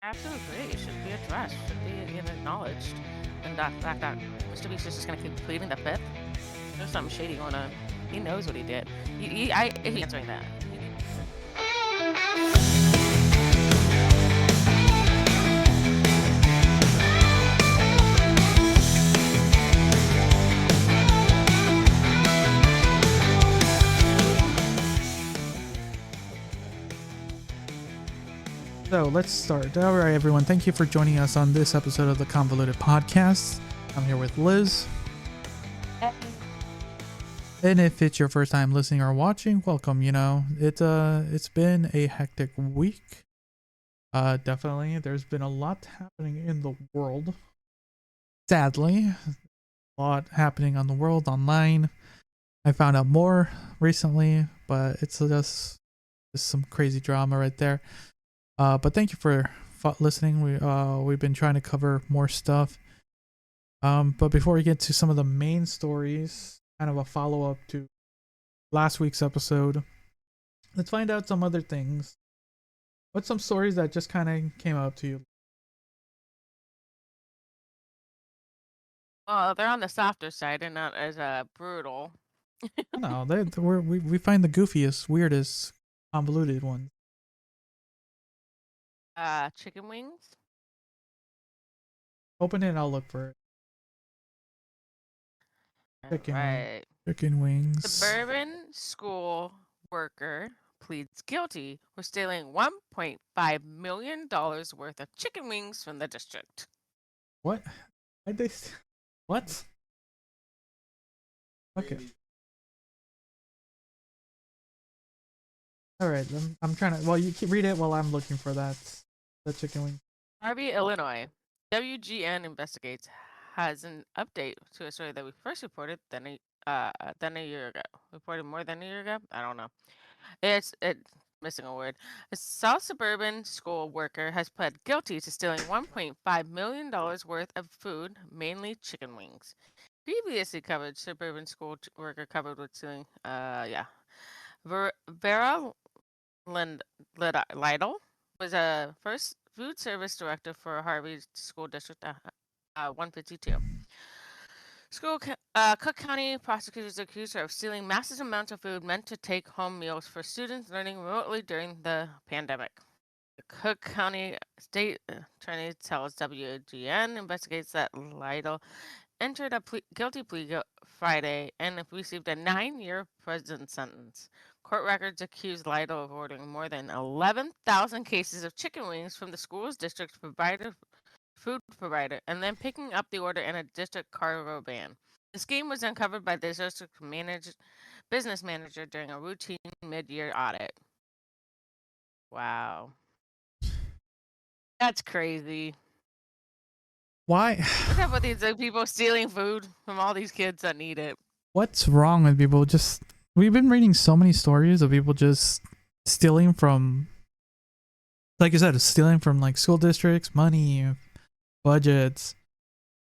Absolutely agree. It should be addressed, should be acknowledged. And the fact that MrBeast is just going to keep pleading the fifth, there's something shady going on. He knows what he did. He's answering that. So let's start. All right, everyone. Thank you for joining us on this episode of the Convoluted Podcast. I'm here with Liz. And if it's your first time listening or watching, welcome. It's been a hectic week. Definitely. There's been a lot happening in the world. Sadly, a lot happening on the world online. I found out more recently, but it's just some crazy drama right there. But thank you for listening. We've been trying to cover more stuff. But before we get to some of the main stories, kind of a follow up to last week's episode, let's find out some other things. What's some stories that just kind of came up to you? Well, they're on the softer side and not as brutal. No, we find the goofiest, weirdest, convoluted ones. Chicken wings. Open it and I'll look for it. Right. Chicken wings. Suburban school worker pleads guilty for stealing $1.5 million worth of chicken wings from the district. What? What? Okay. All right, I'm trying to. Well, you keep read it while I'm looking for that. The chicken wing. Harvey, Illinois. WGN Investigates has an update to a story that we first reported than a year ago. Reported more than a year ago? I don't know. It's missing a word. A South suburban school worker has pled guilty to stealing $1.5 million worth of food, mainly chicken wings. Previously covered suburban school worker covered with stealing. Vera Lytle was a first food service director for Harvey School District 152. Cook County prosecutors accused her of stealing massive amounts of food meant to take home meals for students learning remotely during the pandemic. The Cook County State Attorney tells WGN investigates that Lytle entered a guilty plea Friday and received a 9-year prison sentence. Court records accuse Lytle of ordering more than 11,000 cases of chicken wings from the school's district food provider and then picking up the order in a district cargo van. The scheme was uncovered by the district business manager during a routine mid-year audit. Wow. That's crazy. Why? What's up with these people stealing food from all these kids that need it? What's wrong with people? We've been reading so many stories of people just stealing from, like you said, stealing from like school districts, money, budgets,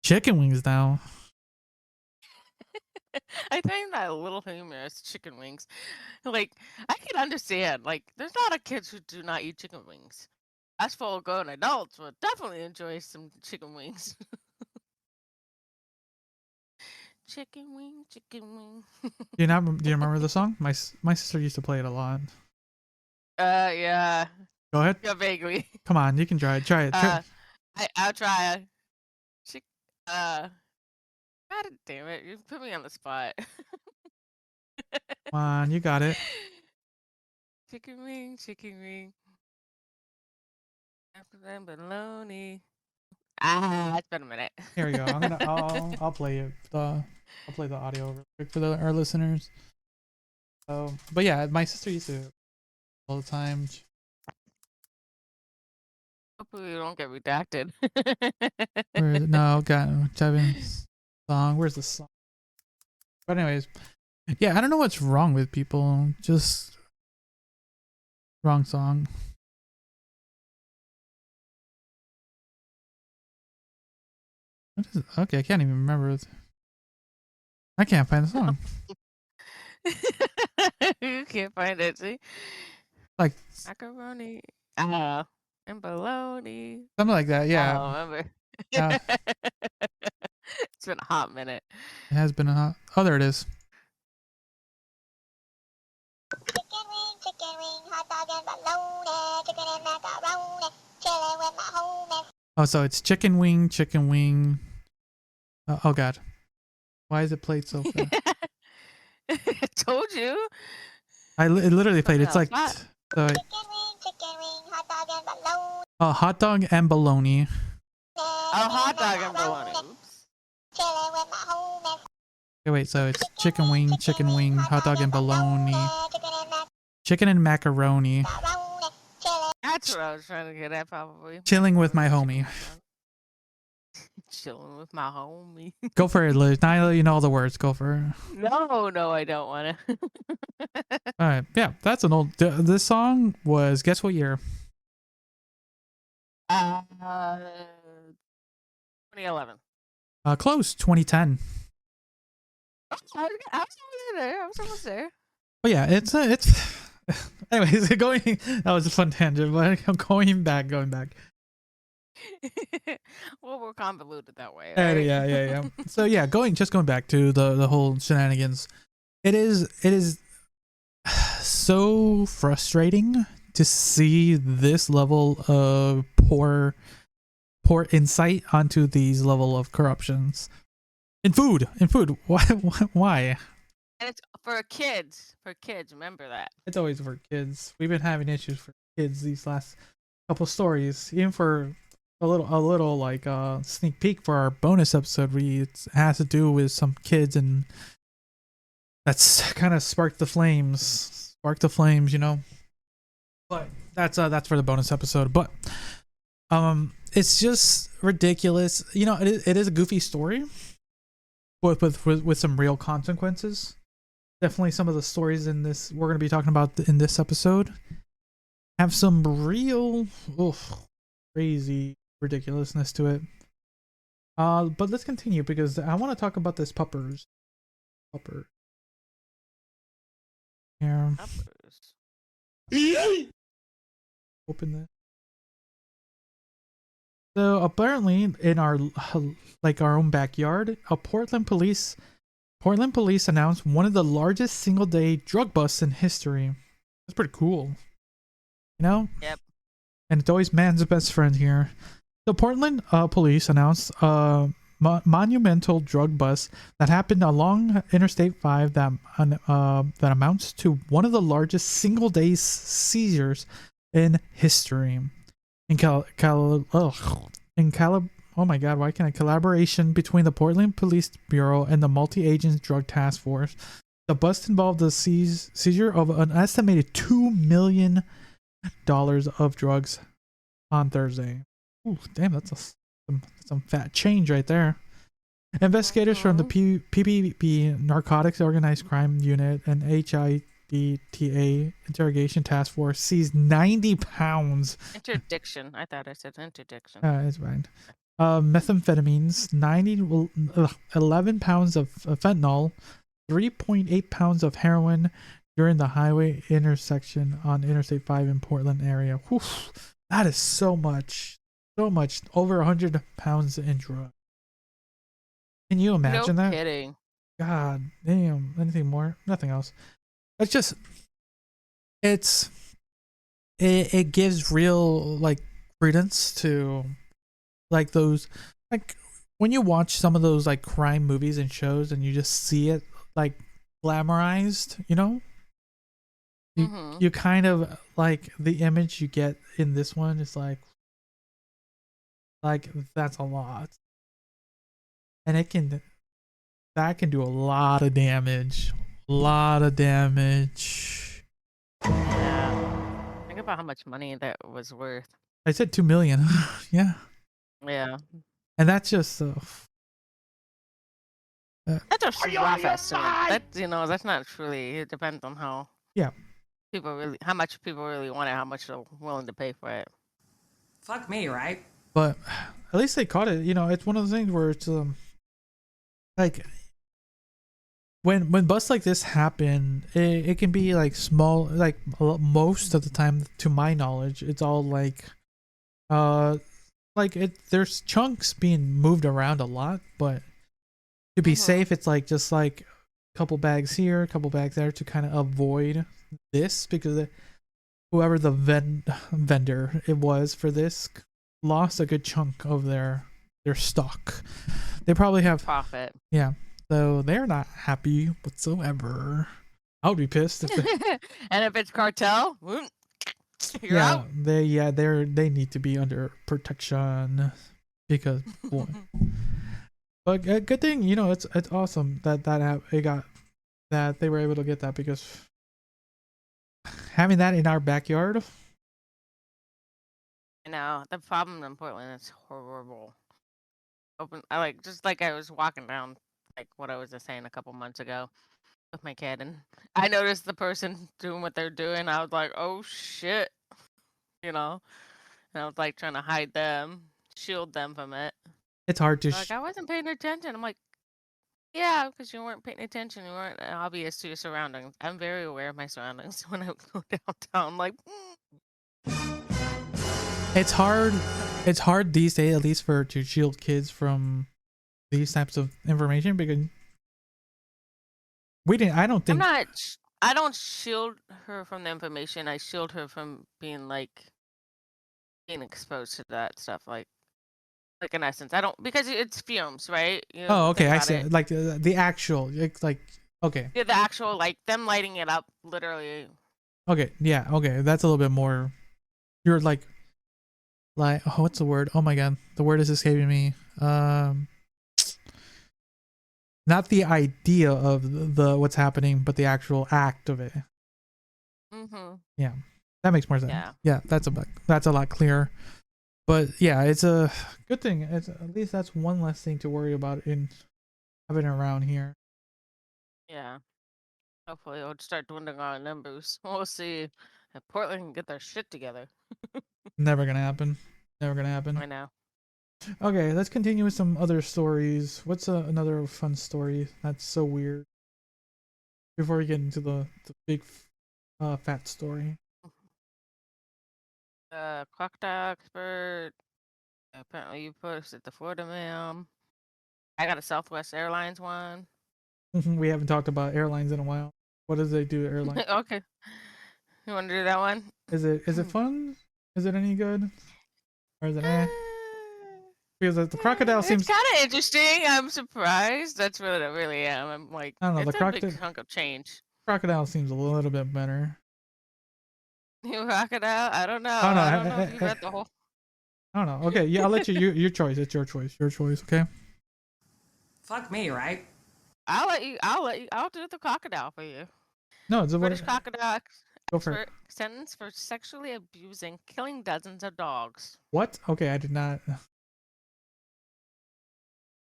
chicken wings now. I find that a little humorous, chicken wings. Like, I can understand. Like, there's a lot of kids who do not eat chicken wings. Us full-grown adults would definitely enjoy some chicken wings. Chicken wing, chicken wing. Do you remember the song? My sister used to play it a lot. Yeah. Go ahead. Yeah, vaguely. Come on, you can try it. Try it. I'll try. God damn it! You put me on the spot. Come on, you got it. Chicken wing, chicken wing. After them baloney. It's been a minute. Here we go. I'll play it. I'll play the audio real quick for our listeners. But yeah, my sister used to all the time. Hopefully, we don't get redacted. No, got Kevin's song. Where's the song? But anyways, yeah, I don't know what's wrong with people. Just wrong song. What is it? Okay, I can't even remember. I can't find the song. You can't find it, see? Like macaroni. I don't know. and bologna. Something like that. Yeah. Oh, remember? Uh, It's been a hot minute. it has been a hot. Oh, there it is. Chicken wing, hot dog and bologna, chicken and macaroni, chilling with my homies. Oh, so it's chicken wing. Oh God, why is it played so fast? I told you. It literally played. It's like Hot. so. Chicken wing, hot dog and bologna. Hot dog and bologna. Oh, hot dog and bologna. Oops. Chilling with my homies. Okay, wait. So it's chicken wing, hot dog and bologny, chicken and macaroni. That's what I was trying to get at, probably. Chilling with my homie. Chilling with my homie. Go for it, Liz. Now you know all the words. Go for it. No, I don't want to. All right. Yeah, that's an old. This song was. Guess what year? 2011. Close. 2010. I was almost there. Oh yeah, it's. Anyways, going. That was a fun tangent, but going back. Well, we're convoluted that way. Yeah, Right? yeah. So yeah, going back to the whole shenanigans. It is so frustrating to see this level of poor insight onto these level of corruptions in food. Why? And it's for kids. Remember that. It's always for kids. We've been having issues for kids these last couple stories. Even for a little like sneak peek for our bonus episode, it has to do with some kids, and that's kind of sparked the flames, you know. But that's for the bonus episode. But it's just ridiculous. You know, it is a goofy story, with some real consequences. Definitely some of the stories in this we're going to be talking about in this episode have some real crazy ridiculousness to it. But let's continue because I want to talk about this pupper. Here. Open that. So apparently in our own backyard, Portland police announced one of the largest single-day drug busts in history. That's pretty cool. You know? Yep. And it's always man's best friend here. The Portland police announced a monumental drug bust that happened along Interstate 5 that amounts to one of the largest single-day seizures in history. Oh my God, why can't I? Collaboration between the Portland Police Bureau and the Multi-Agents Drug Task Force. The bust involved the seizure of an estimated $2 million of drugs on Thursday. Ooh, damn, that's some fat change right there. Investigators from the PPB Narcotics Organized Crime Unit and HIDTA Interrogation Task Force seized 90 pounds. Interdiction. I thought I said interdiction. It's fine. Methamphetamines, 11 pounds of fentanyl, 3.8 pounds of heroin during the highway intersection on Interstate 5 in Portland area. Whew, that is so much, over 100 pounds in drugs. Can you imagine that? No kidding. God damn. Anything more? Nothing else. It's just, it gives real like credence to like those, like when you watch some of those like crime movies and shows and you just see it like glamorized, you know, you kind of like the image you get in this one is like that's a lot, and that can do a lot of damage. Yeah. Think about how much money that was worth. I said 2 million. Yeah. Yeah. And that's just That's a rough estimate. That's not truly. It depends on how. Yeah. How much people really want it, how much they're willing to pay for it. Fuck me, right? But at least they caught it. You know, it's one of the things where it's like when busts like this happen, it can be like small, like most of the time, to my knowledge, it's all like Like there's chunks being moved around a lot, but to be safe, it's like just like a couple bags here, a couple bags there to kind of avoid this, because whoever the vendor it was for this lost a good chunk of their stock. They probably have profit. Yeah, so they're not happy whatsoever. I would be pissed if And if it's cartel, you're yeah, out. they need to be under protection because boy. But good thing, it's awesome that they were able to get that, because having that in our backyard. You know, the problem in Portland is horrible. Just like I was walking down, like what I was just saying a couple months ago with my kid, and I noticed the person doing what they're doing. I was like, oh shit, you know, and I was like trying to hide them, shield them from it. It's hard to. Like I wasn't paying attention. I'm like, yeah, because you weren't paying attention. You weren't obvious to your surroundings. I'm very aware of my surroundings when I go downtown. Like, It's hard. It's hard these days, at least to shield kids from these types of information, because we didn't. I don't think. I don't shield her from the information. I shield her from being exposed to that stuff. Like in essence, I don't, because it's fumes, right? Oh, okay. I see. Like the actual, like okay. Yeah, the actual, like them lighting it up, literally. Okay. Yeah. Okay. That's a little bit more. You're like, oh, what's the word? Oh my god, the word is escaping me. Not the idea of the what's happening, but the actual act of it. Yeah, that makes more sense. Yeah, that's a lot clearer. But yeah, it's a good thing. It's at least that's one less thing to worry about in having around here. Yeah, hopefully it'll start dwindling our numbers. We'll see if Portland can get their shit together. Never gonna happen. I know. Okay, let's continue with some other stories. What's another fun story that's so weird? Before we get into the big fat story. Crocodile expert. Apparently you posted the Florida Mail. I got a Southwest Airlines one. We haven't talked about airlines in a while. What does they do airlines? Okay. You want to do that one? Is it fun? Is it any good? Or is it Because the crocodile seems kind of interesting. I'm surprised. That's what I really am. I'm like, I don't know, it's a big chunk of change. Crocodile seems a little bit better. Crocodile? I don't know. I don't know if you read the whole. I don't know. Okay, yeah, I'll let you. Your choice. It's your choice. Your choice. Okay. Fuck me, right? I'll let you. I'll do the crocodile for you. No, it's a British crocodile Go for it. Sentenced for sexually abusing, killing dozens of dogs. What? Okay, I did not.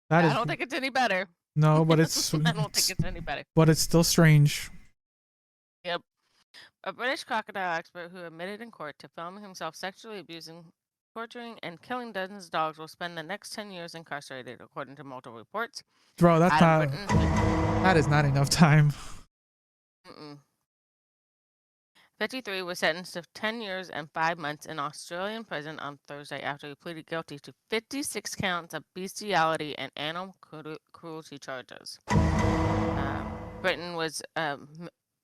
I don't think it's any better. No, but it's. I don't think it's any better. But it's still strange. Yep. A British crocodile expert who admitted in court to filming himself sexually abusing, torturing, and killing dozens of dogs will spend the next 10 years incarcerated, according to multiple reports. Bro, that's not. That is not enough time. 53 was sentenced to 10 years and 5 months in Australian prison on Thursday after he pleaded guilty to 56 counts of bestiality and animal cruelty charges. Britain was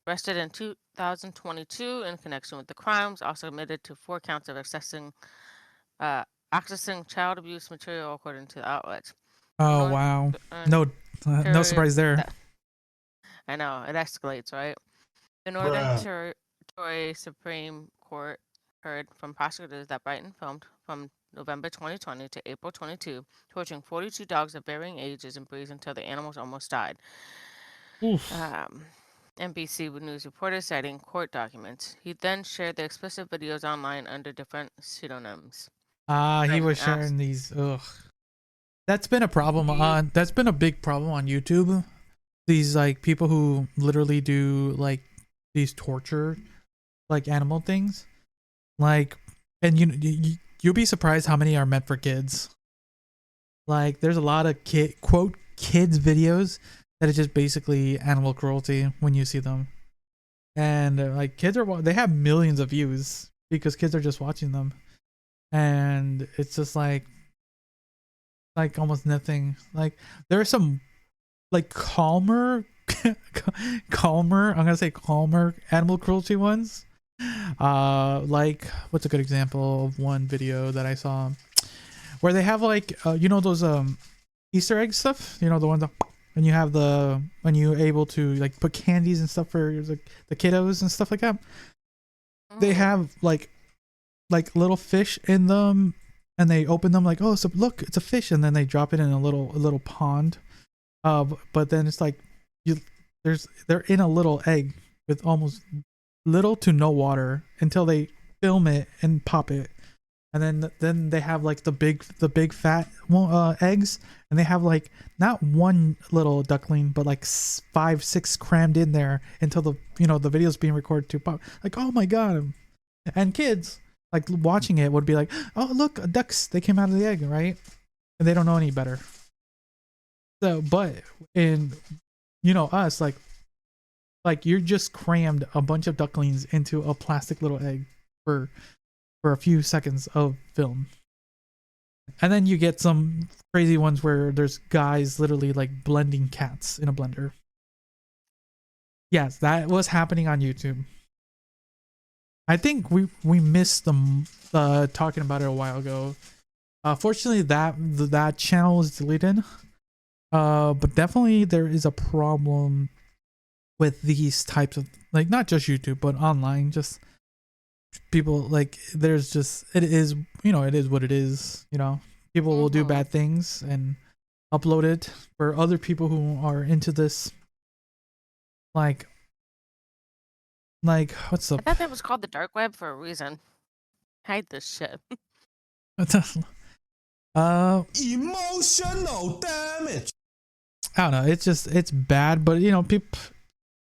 arrested in 2022 in connection with the crimes, also admitted to 4 counts of accessing child abuse material, according to the outlets. Oh, wow. No surprise there. I know, it escalates, right? The Northern Territory Supreme Court heard from prosecutors that Brighton filmed from November 2020 to April 22, torturing 42 dogs of varying ages and breeds until the animals almost died. NBC News reporter citing court documents. He then shared the explicit videos online under different pseudonyms. He was sharing these. Ugh. That's been a problem that's been a big problem on YouTube. These like people who literally do like these torture like animal things. Like, and you'll be surprised how many are meant for kids. Like there's a lot of quote kids videos that is just basically animal cruelty when you see them. And like kids they have millions of views because kids are just watching them. and it's just like almost nothing. Like there are some like calmer calmer, I'm gonna say calmer animal cruelty ones. Like what's a good example of one video that I saw where they have like you know those Easter egg stuff, you know, the one that when you have the when you're able to like put candies and stuff for the kiddos and stuff like that. They have like little fish in them, and they open them like, oh, so look, it's a fish, and then they drop it in a little pond. But then it's like they're in a little egg with almost little to no water until they film it and pop it, and then they have like the big fat eggs, and they have like not one little duckling but like 5-6 crammed in there until the the video's being recorded to pop. Like, oh my god. And kids like watching it would be like, oh look, ducks, they came out of the egg, right? And they don't know any better. So but in us, like you're just crammed a bunch of ducklings into a plastic little egg for a few seconds of film. And then you get some crazy ones where there's guys literally like blending cats in a blender. Yes, that was happening on YouTube. I think we missed the talking about it a while ago. Fortunately, that channel was deleted. But definitely there is a problem with these types of, like, not just YouTube but online, just people, like, there's just, it is what it is. People will do bad things and upload it for other people who are into this, like what's up? I thought that was called the dark web for a reason. Hide this shit. Emotional damage. I don't know. It's bad, but people,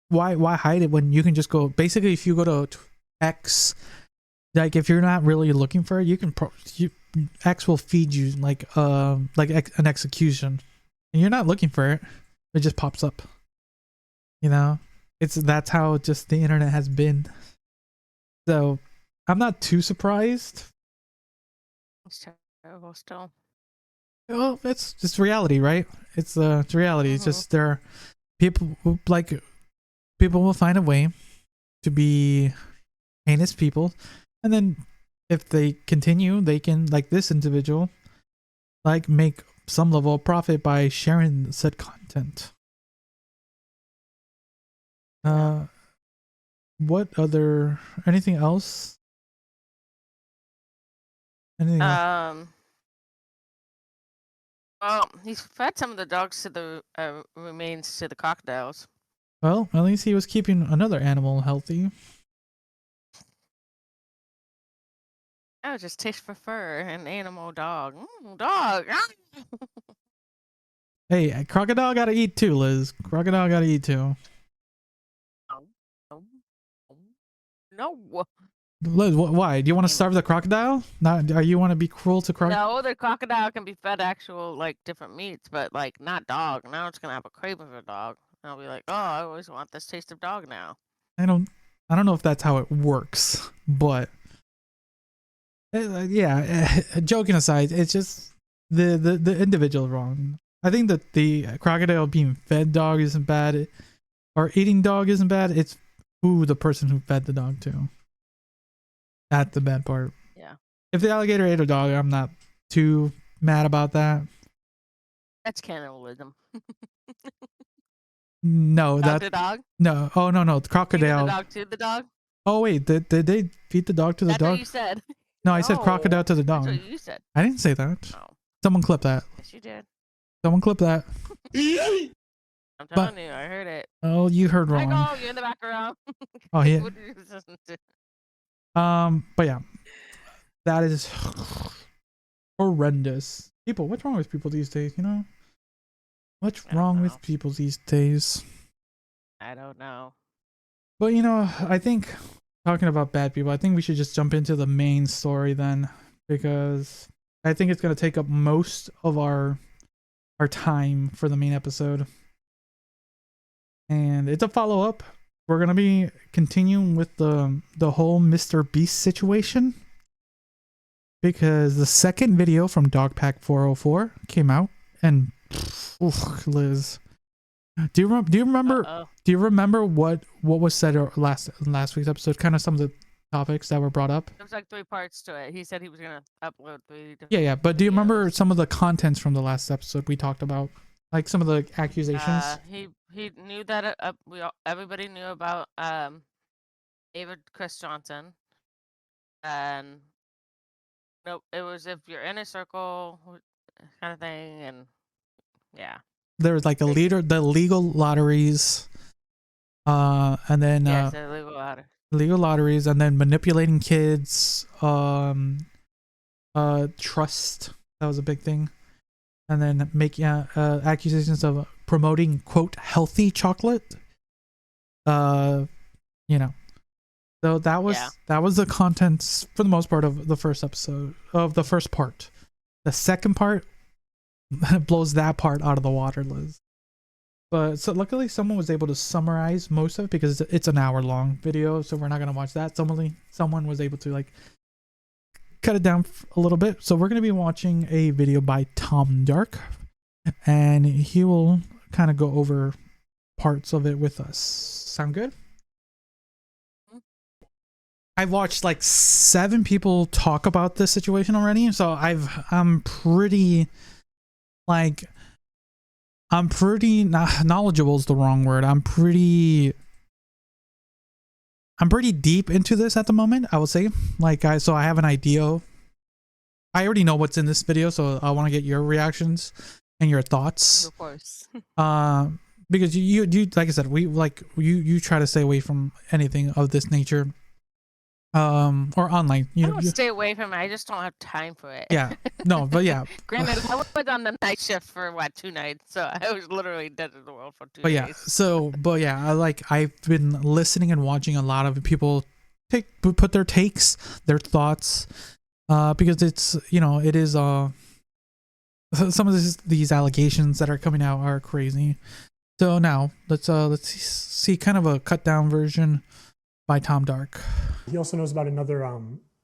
why hide it when you can just go? Basically, if you go to X, like if you're not really looking for it, you can X will feed you like an execution, and you're not looking for it. It just pops up. That's how just the internet has been. So I'm not too surprised. It's terrible still. Well, it's just reality, right? It's reality. It's just there are people will find a way to be heinous people, and then if they continue, they can, like this individual, like make some level of profit by sharing said content. What other, anything else? Anything else? Well, he's fed some of the dogs to the remains to the crocodiles. Well, at least he was keeping another animal healthy. Oh, just taste for fur, an animal dog. Dog. Hey, a crocodile gotta eat too, Liz. Crocodile gotta eat too. No. Liz, why? Do you want to starve the crocodile? Not? Are you want to be cruel to crocodile? No, the crocodile can be fed actual, like, different meats, but, like, not dog. Now it's gonna have a craving for dog. And I'll be like, oh, I always want this taste of dog now. I don't know if that's how it works, but yeah. Joking aside, it's just the individual wrong. I think that the crocodile being fed dog isn't bad, or eating dog isn't bad. It's who the person who fed the dog to. That's the bad part. Yeah. If the alligator ate a dog, I'm not too mad about that. That's cannibalism. No, Dog to dog? No. Oh no, the crocodile. The dog to the dog? Oh wait, did they feed the dog to the That's dog? what you said. No, I said crocodile to the dog. That's what you said. I didn't say that. Oh. Someone clip that. Yes, you did. Someone clip that. I'm telling you, I heard it. Oh, you heard wrong. Michael, you're in the background. Oh yeah. What did you listen to? But yeah, that is horrendous. People, what's wrong with people these days? What's wrong with people these days? I don't know. But I think, talking about bad people, I think we should just jump into the main story then, because I think it's gonna take up most of our time for the main episode, and it's a follow-up. We're gonna be continuing with the whole MrBeast situation. because the second video from Dogpack 404 came out, and Liz, do you remember? Uh-oh. Do you remember what was said last week's episode? Kind of some of the topics that were brought up. There was like 3 parts to it. He said he was gonna upload 3 different Yeah. But do you remember videos. some of the contents from the last episode we talked about? Like some of the accusations? He knew that everybody knew about David Chris Johnson, and nope, it was if you're in a circle kind of thing, and yeah. There was like the legal lotteries, and then Yes, illegal ladder. legal lotteries, and then manipulating kids, trust, that was a big thing, and then making accusations of promoting quote healthy chocolate, you know. So that was the contents for the most part of the first episode, of the first part. The second part blows that part out of the water, Liz. But so luckily someone was able to summarize most of it, because it's an hour long video, so we're not gonna watch that. Someone was able to like cut it down a little bit. So we're gonna be watching a video by Tom Dark, and he will kind of go over parts of it with us. Sound good? I've watched like 7 people talk about this situation already, so I'm pretty knowledgeable is the wrong word. I'm pretty deep into this at the moment, I would say. So I have an idea. I already know what's in this video, so I want to get your reactions and your thoughts. Of course. Because you like I said, you try to stay away from anything of this nature. Or online. I don't stay away from it. I just don't have time for it. Yeah. No, but yeah. Granted, I was on the night shift for 2 nights, so I was literally dead in the world for 2 But days. yeah, I've been listening and watching a lot of people put their takes, their thoughts, because it's, it is some of these allegations that are coming out are crazy. So now let's see kind of a cut down version by Tom Dark. He also knows about another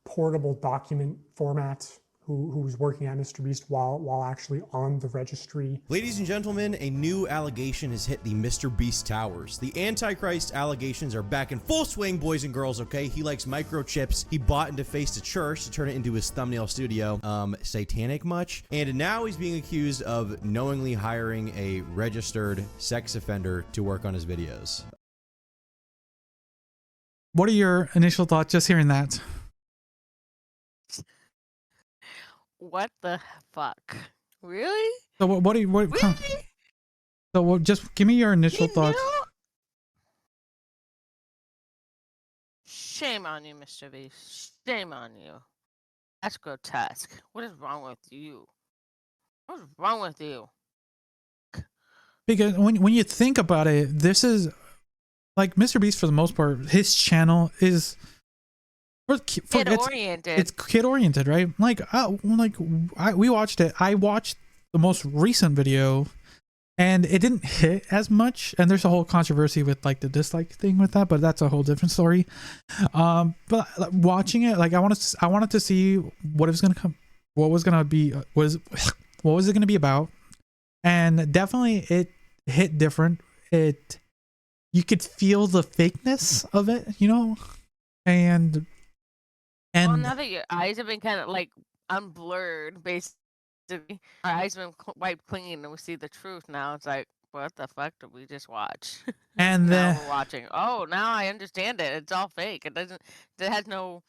portable document format who was working at MrBeast while actually on the registry. Ladies and gentlemen, a new allegation has hit the MrBeast towers. The Antichrist allegations are back in full swing, boys and girls, okay? He likes microchips. He bought and defaced a church to turn it into his thumbnail studio. Satanic much? And now he's being accused of knowingly hiring a registered sex offender to work on his videos. What are your initial thoughts just hearing that? What the fuck? Really? So what do you Really? So just give me your initial thoughts. Knew? Shame on you, MrBeast. Shame on you. That's grotesque. What is wrong with you? What's wrong with you? Because when you think about it, this is like MrBeast for the most part. His channel is Kid oriented. It's kid oriented, right? We watched it. I watched the most recent video, and it didn't hit as much. And there's a whole controversy with like the dislike thing with that, but that's a whole different story. But watching it, like I wanted to see what it was gonna come, what was gonna be, what was it gonna be about, and definitely it hit different. You could feel the fakeness of it, and well, now that your eyes have been kind of like unblurred, basically, our eyes have been wiped clean, and we see the truth now. It's like, what the fuck did we just watch? And now we're watching. Oh, now I understand it. It's all fake. It has no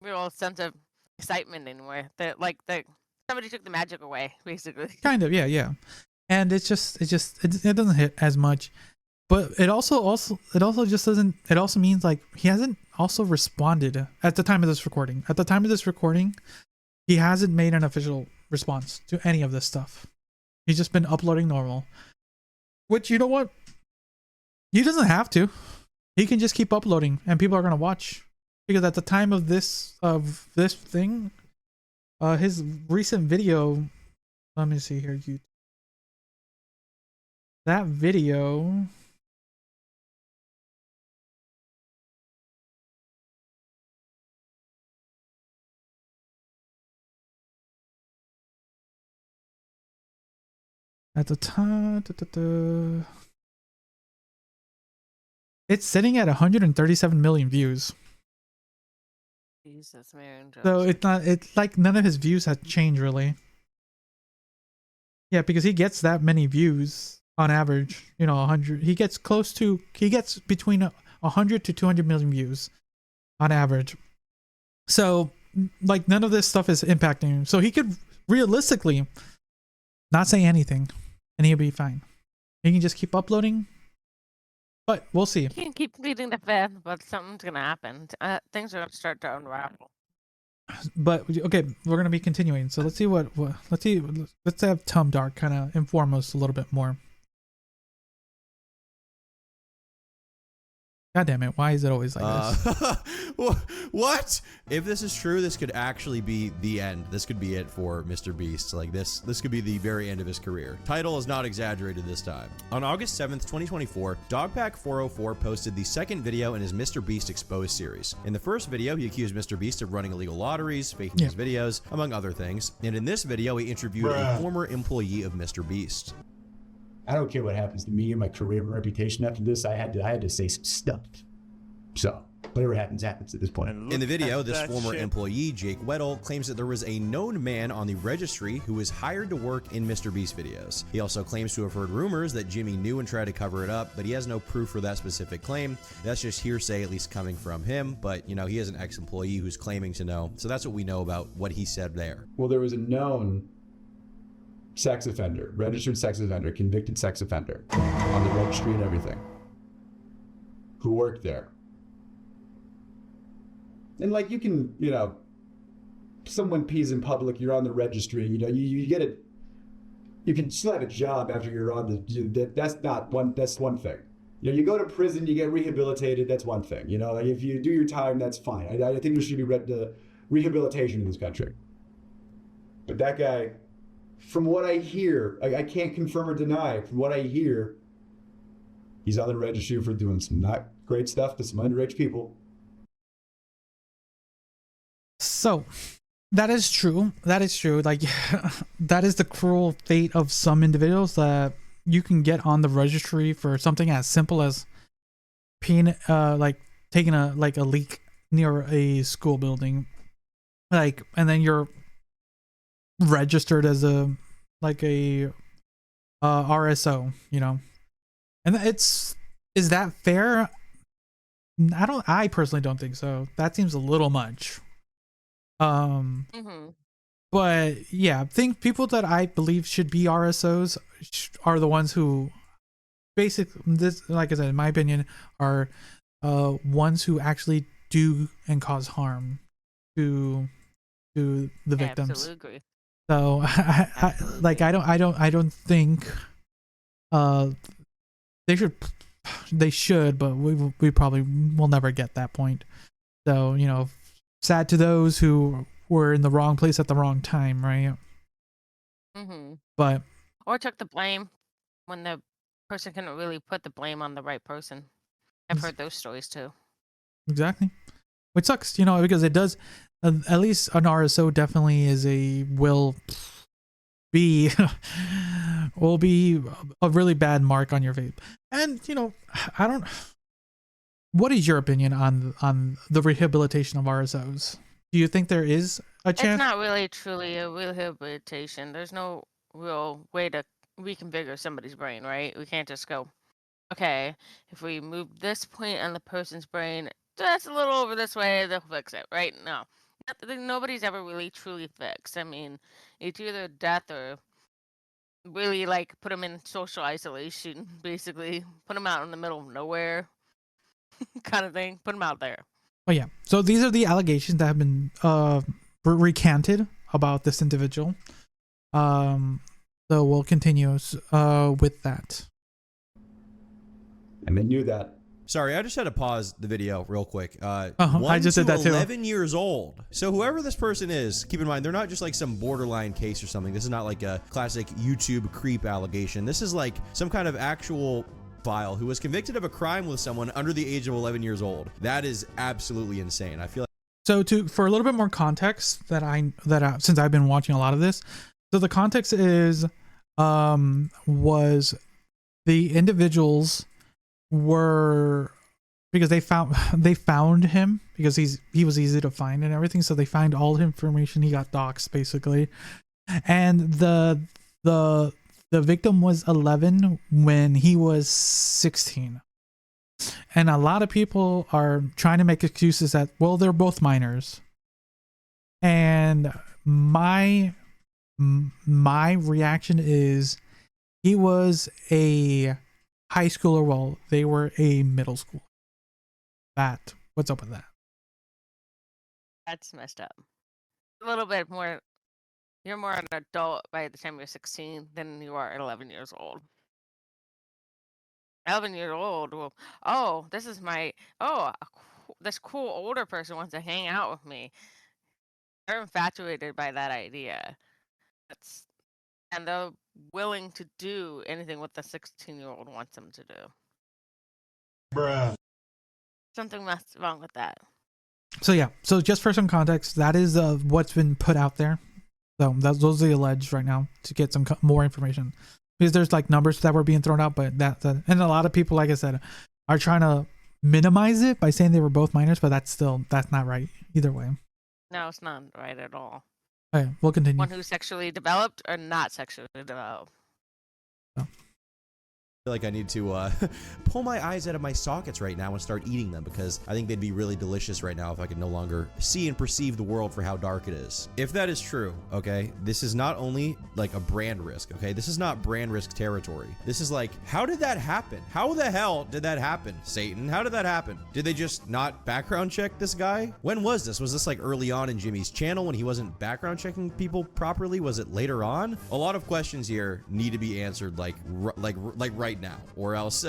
real sense of excitement anymore. Somebody took the magic away, basically. Kind of, yeah. And it doesn't hit as much. But it also just doesn't. It also means like he hasn't also responded at the time of this recording. At the time of this recording, he hasn't made an official response to any of this stuff. He's just been uploading normal. Which, you know what? He doesn't have to. He can just keep uploading, and people are gonna watch. Because at the time of this thing, his recent video. Let me see here. That video. At the time, it's sitting at 137 million views. Jesus, man. So it's like none of his views have changed really. Yeah, because he gets that many views on average, 100. He gets between 100 to 200 million views on average. So like none of this stuff is impacting him. So he could realistically not say anything and he'll be fine. He can just keep uploading. But we'll see. You can keep pleading the fifth, but something's gonna happen. Things are gonna start to unravel. But okay, we're gonna be continuing. So let's see let's have Tom Dark kind of inform us a little bit more. God damn it! Why is it always like this? What? If this is true, this could actually be the end. This could be it for MrBeast. Like this could be the very end of his career. Title is not exaggerated this time. On August 7th, 2024, Dogpack404 posted the second video in his MrBeast Exposed series. In the first video, he accused MrBeast of running illegal lotteries, faking his videos, among other things. And in this video, he interviewed a former employee of MrBeast. I don't care what happens to me and my career and reputation after this. I had to say some stuff. So whatever happens at this point. In the video, this former employee, Jake Weddle, claims that there was a known man on the registry who was hired to work in MrBeast videos. He also claims to have heard rumors that Jimmy knew and tried to cover it up, but he has no proof for that specific claim. That's just hearsay, at least coming from him. But, he is an ex-employee who's claiming to know. So that's what we know about what he said there. Well, there was a known sex offender, registered sex offender, convicted sex offender on the registry and everything, who worked there. And like you can, someone pees in public, you're on the registry, you get it. You can still have a job after you're on that's one thing. You go to prison, you get rehabilitated, that's one thing. Like if you do your time, that's fine. I think there should be rehabilitation in this country. But that guy, from what I hear, I can't confirm or deny, from what I hear, he's on the registry for doing some not great stuff to some underage people. So that is true. Like that is the cruel fate of some individuals, that you can get on the registry for something as simple as taking a leak near a school building, and then you're registered as a RSO, and is that fair? I personally don't think so. That seems a little much. But yeah, I think people that I believe should be RSOs are the ones who like I said, in my opinion, are ones who actually do and cause harm to the victims. Absolutely agree. So I don't think they should, but we probably will never get that point. So, sad to those who were in the wrong place at the wrong time, right? But or took the blame when the person couldn't really put the blame on the right person. I've heard those stories too. Exactly. Which sucks, because it does, at least an RSO definitely will be a really bad mark on your vape. And, what is your opinion on the rehabilitation of RSOs? Do you think there is a chance? It's not really truly a rehabilitation. There's no real way to reconfigure somebody's brain, right? We can't just go, okay, if we move this point on the person's brain just a little over this way, they'll fix it, right? No. Nobody's ever really truly fixed. I mean, it's either death or really put them in social isolation, basically. Put them out in the middle of nowhere kind of thing. Put them out there. Oh, yeah. So these are the allegations that have been recanted about this individual. So we'll continue with that. And they knew that. Sorry, I just had to pause the video real quick. I just did that too. 11 years old. So whoever this person is, keep in mind, they're not just like some borderline case or something. This is not like a classic YouTube creep allegation. This is like some kind of actual pedophile who was convicted of a crime with someone under the age of 11 years old. That is absolutely insane. I feel like. So for a little bit more context, since I've been watching a lot of this, so the context is was the individuals were, because they found him because he was easy to find and everything, so they find all the information. He got doxxed basically, and the victim was 11 when he was 16. And a lot of people are trying to make excuses that, well, they're both minors. And my reaction is, he was a high schooler, well, they were a middle school. What's up with that? That's messed up. A little bit more. You're more an adult by the time you're 16 than you are at 11 years old. 11-year old. Well, oh, this is my. Oh, this cool older person wants to hang out with me. They're infatuated by that idea. And they're willing to do anything what the 16-year-old wants them to do. Bruh. Something wrong with that. So yeah, so just for some context, that is what's been put out there. So those are the alleged right now, to get some more information, because there's like numbers that were being thrown out, but that and a lot of people, like I said, are trying to minimize it by saying they were both minors, but that's not right either way. No, it's not right at all. Okay, we'll continue. One who's sexually developed or not sexually developed. Feel like I need to pull my eyes out of my sockets right now and start eating them, because I think they'd be really delicious right now if I could no longer see and perceive the world for how dark it is. If that is true, okay, this is not only like a brand risk, okay, this is not brand risk territory. This is like, how did that happen? How the hell did that happen, Satan? How did that happen? Did they just not background check this guy? When was this? Was this like early on in Jimmy's channel when he wasn't background checking people properly? Was it later on? A lot of questions here need to be answered like right now, or else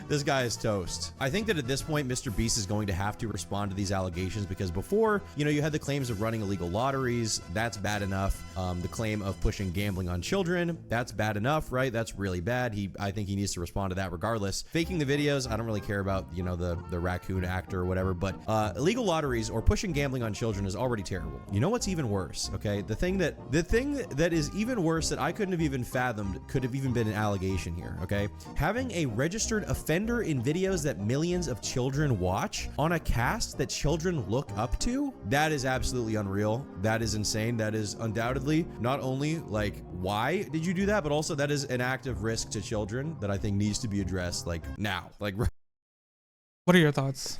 this guy is toast. I think that at this point, MrBeast is going to have to respond to these allegations, because before, you know, you had the claims of running illegal lotteries. That's bad enough. The claim of pushing gambling on children. That's bad enough, right? That's really bad. I think he needs to respond to that regardless. Faking the videos, I don't really care about, you know, the raccoon actor or whatever, but illegal lotteries or pushing gambling on children is already terrible. You know what's even worse, okay? The thing that is even worse that I couldn't have even fathomed could have even been an allegation here, okay? Having a registered offender in videos that millions of children watch on a cast that children look up to, that is absolutely unreal. That is insane. That is undoubtedly not only like, why did you do that, but also that is an act of risk to children that I think needs to be addressed like now. Like, What are your thoughts?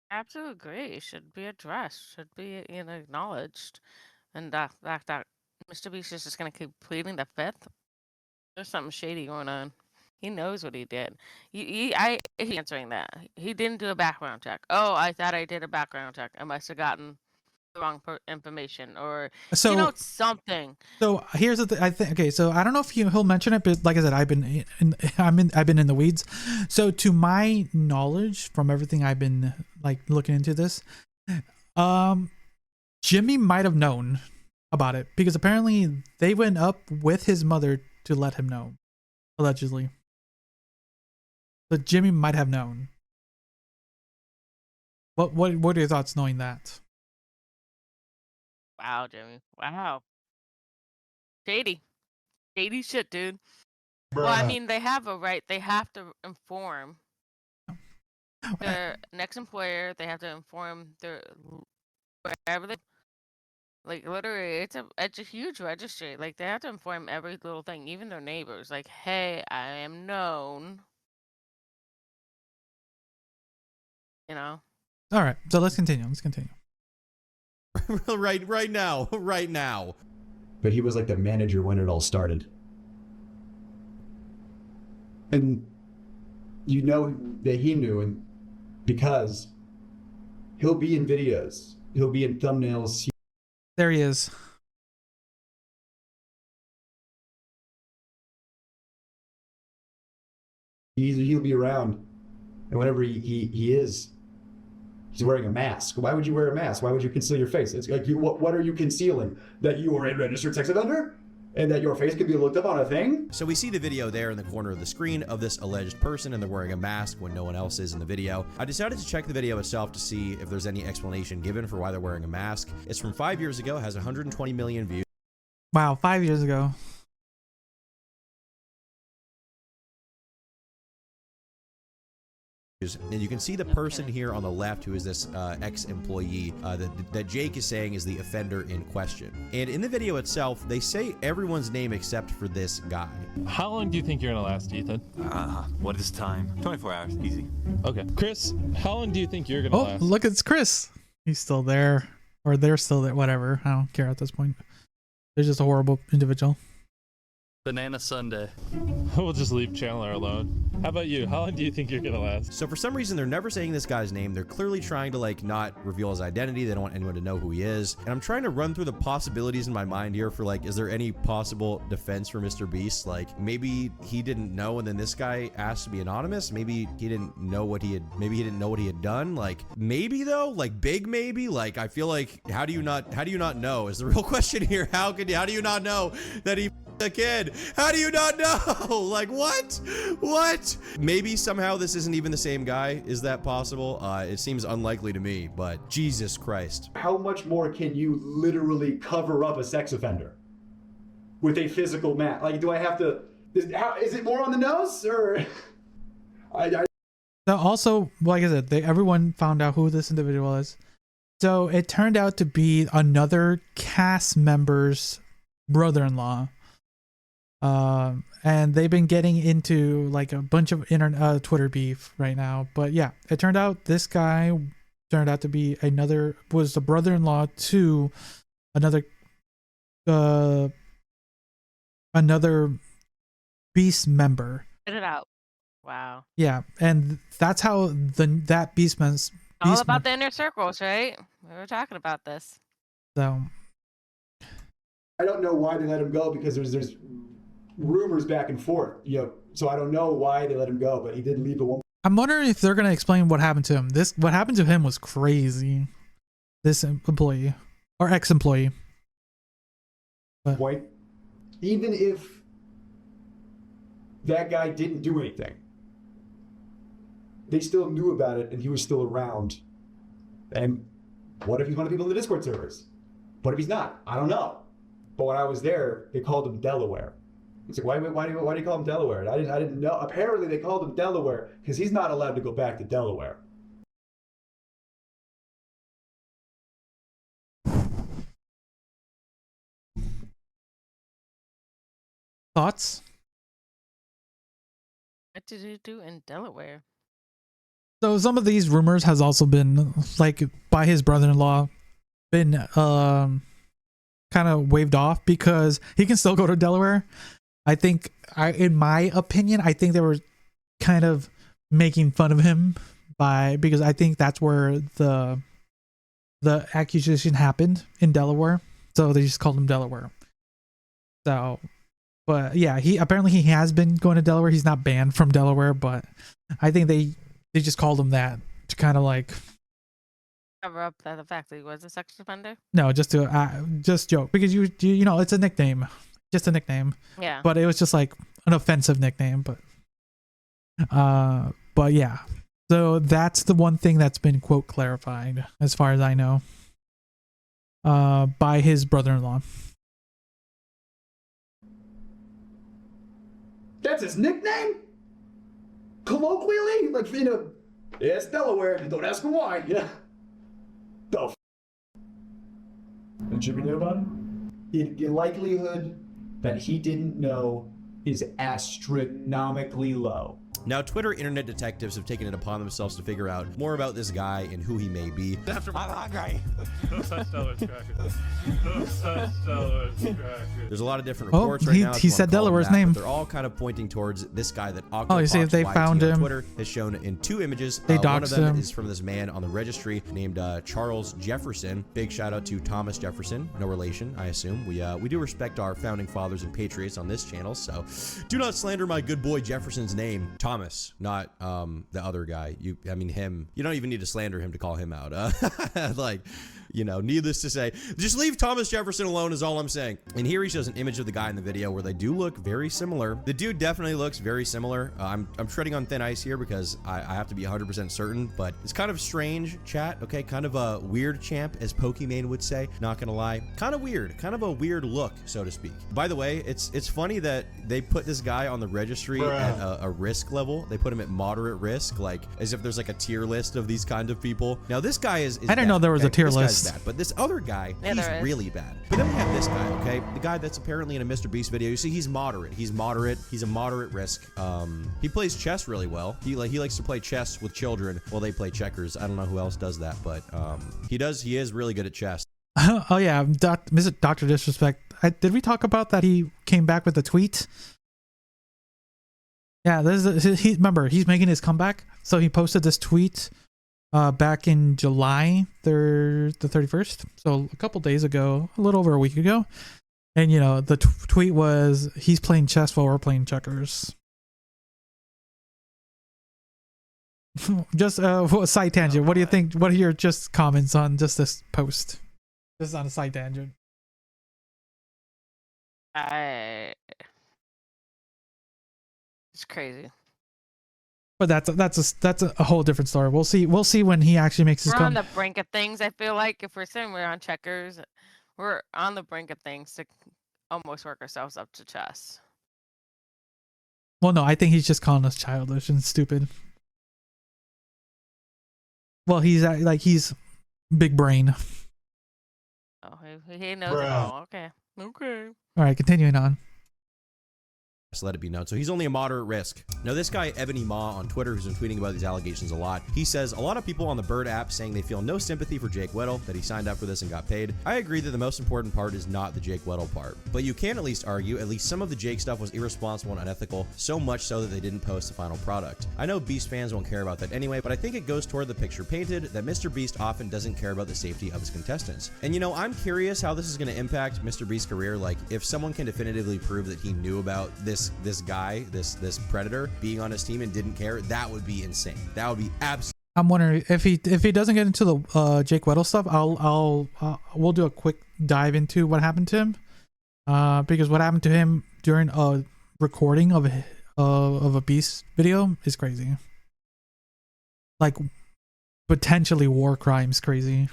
Absolutely agree. It should be addressed. Should be, you know, acknowledged. And that MrBeast is just gonna keep pleading the fifth. There's something shady going on. He knows what he did. He's answering that. He didn't do a background check. Oh, I thought I did a background check. I must have gotten the wrong information, or So you know, something. So here's the I think, okay, so I don't know if he'll mention it, but like I said, I've been in the weeds. So to my knowledge, from everything I've been like looking into this, Jimmy might have known about it, because apparently they went up with his mother to let him know, allegedly. So Jimmy might have known. What are your thoughts knowing that? Wow, Jimmy. Wow. Shady shit, dude. Well, I mean, they have a right. They have to inform their next employer. They have to inform their wherever they. Like, literally, it's a huge registry. Like, they have to inform every little thing, even their neighbors. Like, hey, I am known. You know. All right, so let's continue. right now. But he was like the manager when it all started. And you know that he knew, and because he'll be in videos, he'll be in thumbnails. There he is. He'll be around, and whenever he is, he's wearing a mask. Why would you wear a mask? Why would you conceal your face? It's like, what are you concealing? That you are a registered sex offender? And that your face could be looked up on a thing? So we see the video there in the corner of the screen of this alleged person, and they're wearing a mask when no one else is in the video. I decided to check the video itself to see if there's any explanation given for why they're wearing a mask. It's from 5 years ago, has 120 million views. Wow, 5 years ago. And you can see the person here on the left who is this ex-employee that Jake is saying is the offender in question. And in the video itself, they say everyone's name except for this guy. How long do you think you're gonna last, Ethan? What is time? 24 hours, easy. Okay. Chris, how long do you think you're gonna last? Oh, look, it's Chris. He's still there. Or they're still there. Whatever. I don't care at this point. They're just a horrible individual. Banana Sunday. We'll just leave Chandler alone. How about you? How long do you think you're gonna last? So for some reason, they're never saying this guy's name. They're clearly trying to like not reveal his identity. They don't want anyone to know who he is. And I'm trying to run through the possibilities in my mind here for like, is there any possible defense for MrBeast? Like maybe he didn't know, and then this guy asked to be anonymous. Maybe he didn't know what he had done. Like maybe though, like big maybe. Like I feel like how do you not know is the real question here. How do you not know that he a kid? How do you not know? Like what? Maybe somehow this isn't even the same guy. Is that possible? It seems unlikely to me, but Jesus Christ. How much more can you literally cover up a sex offender with a physical match? Like, do I have to? Is it more on the nose or? So also, like I said, everyone found out who this individual is. So it turned out to be another cast member's brother-in-law. And they've been getting into like a bunch of Twitter beef right now. But yeah, it turned out this guy turned out to be was the brother-in-law to another Beast member. Get it out. Wow. Yeah, and that's how that Beast All about the inner circles, right? We were talking about this. So I don't know why they let him go because there's rumors back and forth, so I don't know why they let him go, but he did leave at one. I'm wondering if they're gonna explain what happened to him. What happened to him was crazy. This employee or ex-employee. Point. Even if that guy didn't do anything, they still knew about it and he was still around. And what if he's one of the people in the Discord servers? What if he's not? I don't know. But when I was there, they called him Delaware. It's like, why do you call him Delaware? I didn't know. Apparently, they called him Delaware because he's not allowed to go back to Delaware. Thoughts? What did he do in Delaware? So some of these rumors has also been like by his brother-in-law been kind of waved off because he can still go to Delaware. In my opinion, I think they were kind of making fun of him because I think that's where the accusation happened in Delaware. So they just called him Delaware. So, but yeah, he has been going to Delaware. He's not banned from Delaware, but I think they just called him that to kind of like Cover up the fact that he was a sex offender? No, just to just joke because you know it's a nickname. Just a nickname. Yeah. But it was just like an offensive nickname, but yeah. So that's the one thing that's been quote clarified as far as I know. By his brother-in-law. That's his nickname? Colloquially? Like, yeah, it's Delaware. Don't ask him why. Yeah. The And should we know about it? The likelihood that he didn't know is astronomically low. Now, Twitter internet detectives have taken it upon themselves to figure out more about this guy and who he may be. I'm hungry. There's a lot of different reports right now. He said Delaware's name. But they're all kind of pointing towards this guy that you see if they found him. Twitter has shown in 2 images. They one of doxed them him. is from this man on the registry named Charles Jefferson. Big shout out to Thomas Jefferson. No relation, I assume. We do respect our founding fathers and patriots on this channel, so do not slander my good boy Jefferson's name. Thomas, not the other guy. Him. You don't even need to slander him to call him out. Needless to say, just leave Thomas Jefferson alone is all I'm saying. And here he shows an image of the guy in the video where they do look very similar. The dude definitely looks very similar. I'm treading on thin ice here because I have to be 100% certain, but it's kind of strange, chat, okay? Kind of a weird champ, as Pokimane would say, not gonna lie. Kind of weird, kind of a weird look, so to speak. By the way, it's funny that they put this guy on the registry at a risk level. They put him at moderate risk, like as if there's like a tier list of these kind of people. Now this guy is I didn't know there was a tier list. Bad, but this other guy, he's really bad. But then we have this guy, okay? The guy that's apparently in a MrBeast video. You see, he's moderate. He's a moderate risk. He plays chess really well. He likes to play chess with children while they play checkers. I don't know who else does that, but he is really good at chess. Oh yeah, Dr. Disrespect. Did we talk about that? He came back with a tweet. Yeah, remember, he's making his comeback. So he posted this tweet back in July the 31st. So a couple days ago, a little over a week ago. And the tweet was, he's playing chess while we're playing checkers. Just a side tangent. What do you think? What are your just comments on just this post? This is on a side tangent. It's crazy. But that's a whole different story. We'll see when he actually makes his We're on the brink of things. I feel like if we're saying we're on checkers, we're on the brink of things to almost work ourselves up to chess. Well, no, I think he's just calling us childish and stupid. Well, he's big brain. Oh, he knows it all. Okay. All right, continuing on. Let it be known. So he's only a moderate risk. Now this guy, Ebony Ma on Twitter, who's been tweeting about these allegations a lot, he says a lot of people on the Bird app saying they feel no sympathy for Jake Weddle, that he signed up for this and got paid. I agree that the most important part is not the Jake Weddle part, but you can at least argue at least some of the Jake stuff was irresponsible and unethical, so much so that they didn't post the final product. I know Beast fans won't care about that anyway, but I think it goes toward the picture painted that MrBeast often doesn't care about the safety of his contestants. And I'm curious how this is going to impact MrBeast's career. Like if someone can definitively prove that he knew about this guy, this predator being on his team and didn't care, that would be insane. That would be absolutely. I'm wondering if he doesn't get into the Jake Weddle stuff. We'll do a quick dive into what happened to him, because what happened to him during a recording of a Beast video is crazy. Like potentially war crimes, crazy.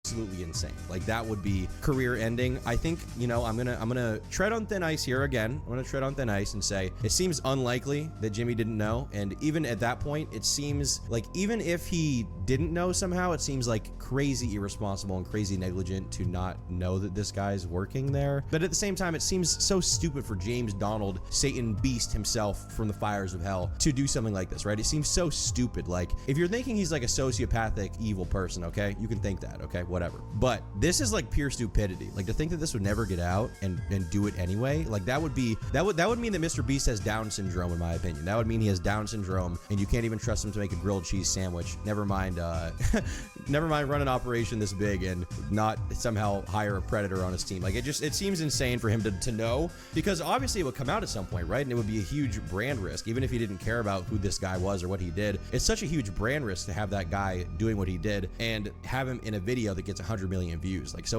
Absolutely insane. Like that would be career ending. I think I'm gonna tread on thin ice here again. I'm gonna tread on thin ice and say it seems unlikely that Jimmy didn't know, and even at that point it seems like even if he didn't know somehow, it seems like crazy irresponsible and crazy negligent to not know that this guy's working there. But at the same time, it seems so stupid for James Donald, Satan Beast himself from the fires of hell, to do something like this, right? It seems so stupid. Like if you're thinking he's like a sociopathic evil person, okay, you can think that, okay, whatever. But this is like pure stupidity. Like to think that this would never get out and do it anyway, like that would mean that MrBeast has Down syndrome, in my opinion. That would mean he has Down syndrome and you can't even trust him to make a grilled cheese sandwich. Never mind run an operation this big and not somehow hire a predator on his team. Like it seems insane for him to know, because obviously it would come out at some point, right? And it would be a huge brand risk, even if he didn't care about who this guy was or what he did. It's such a huge brand risk to have that guy doing what he did and have him in a video that gets 100 million views. Like, so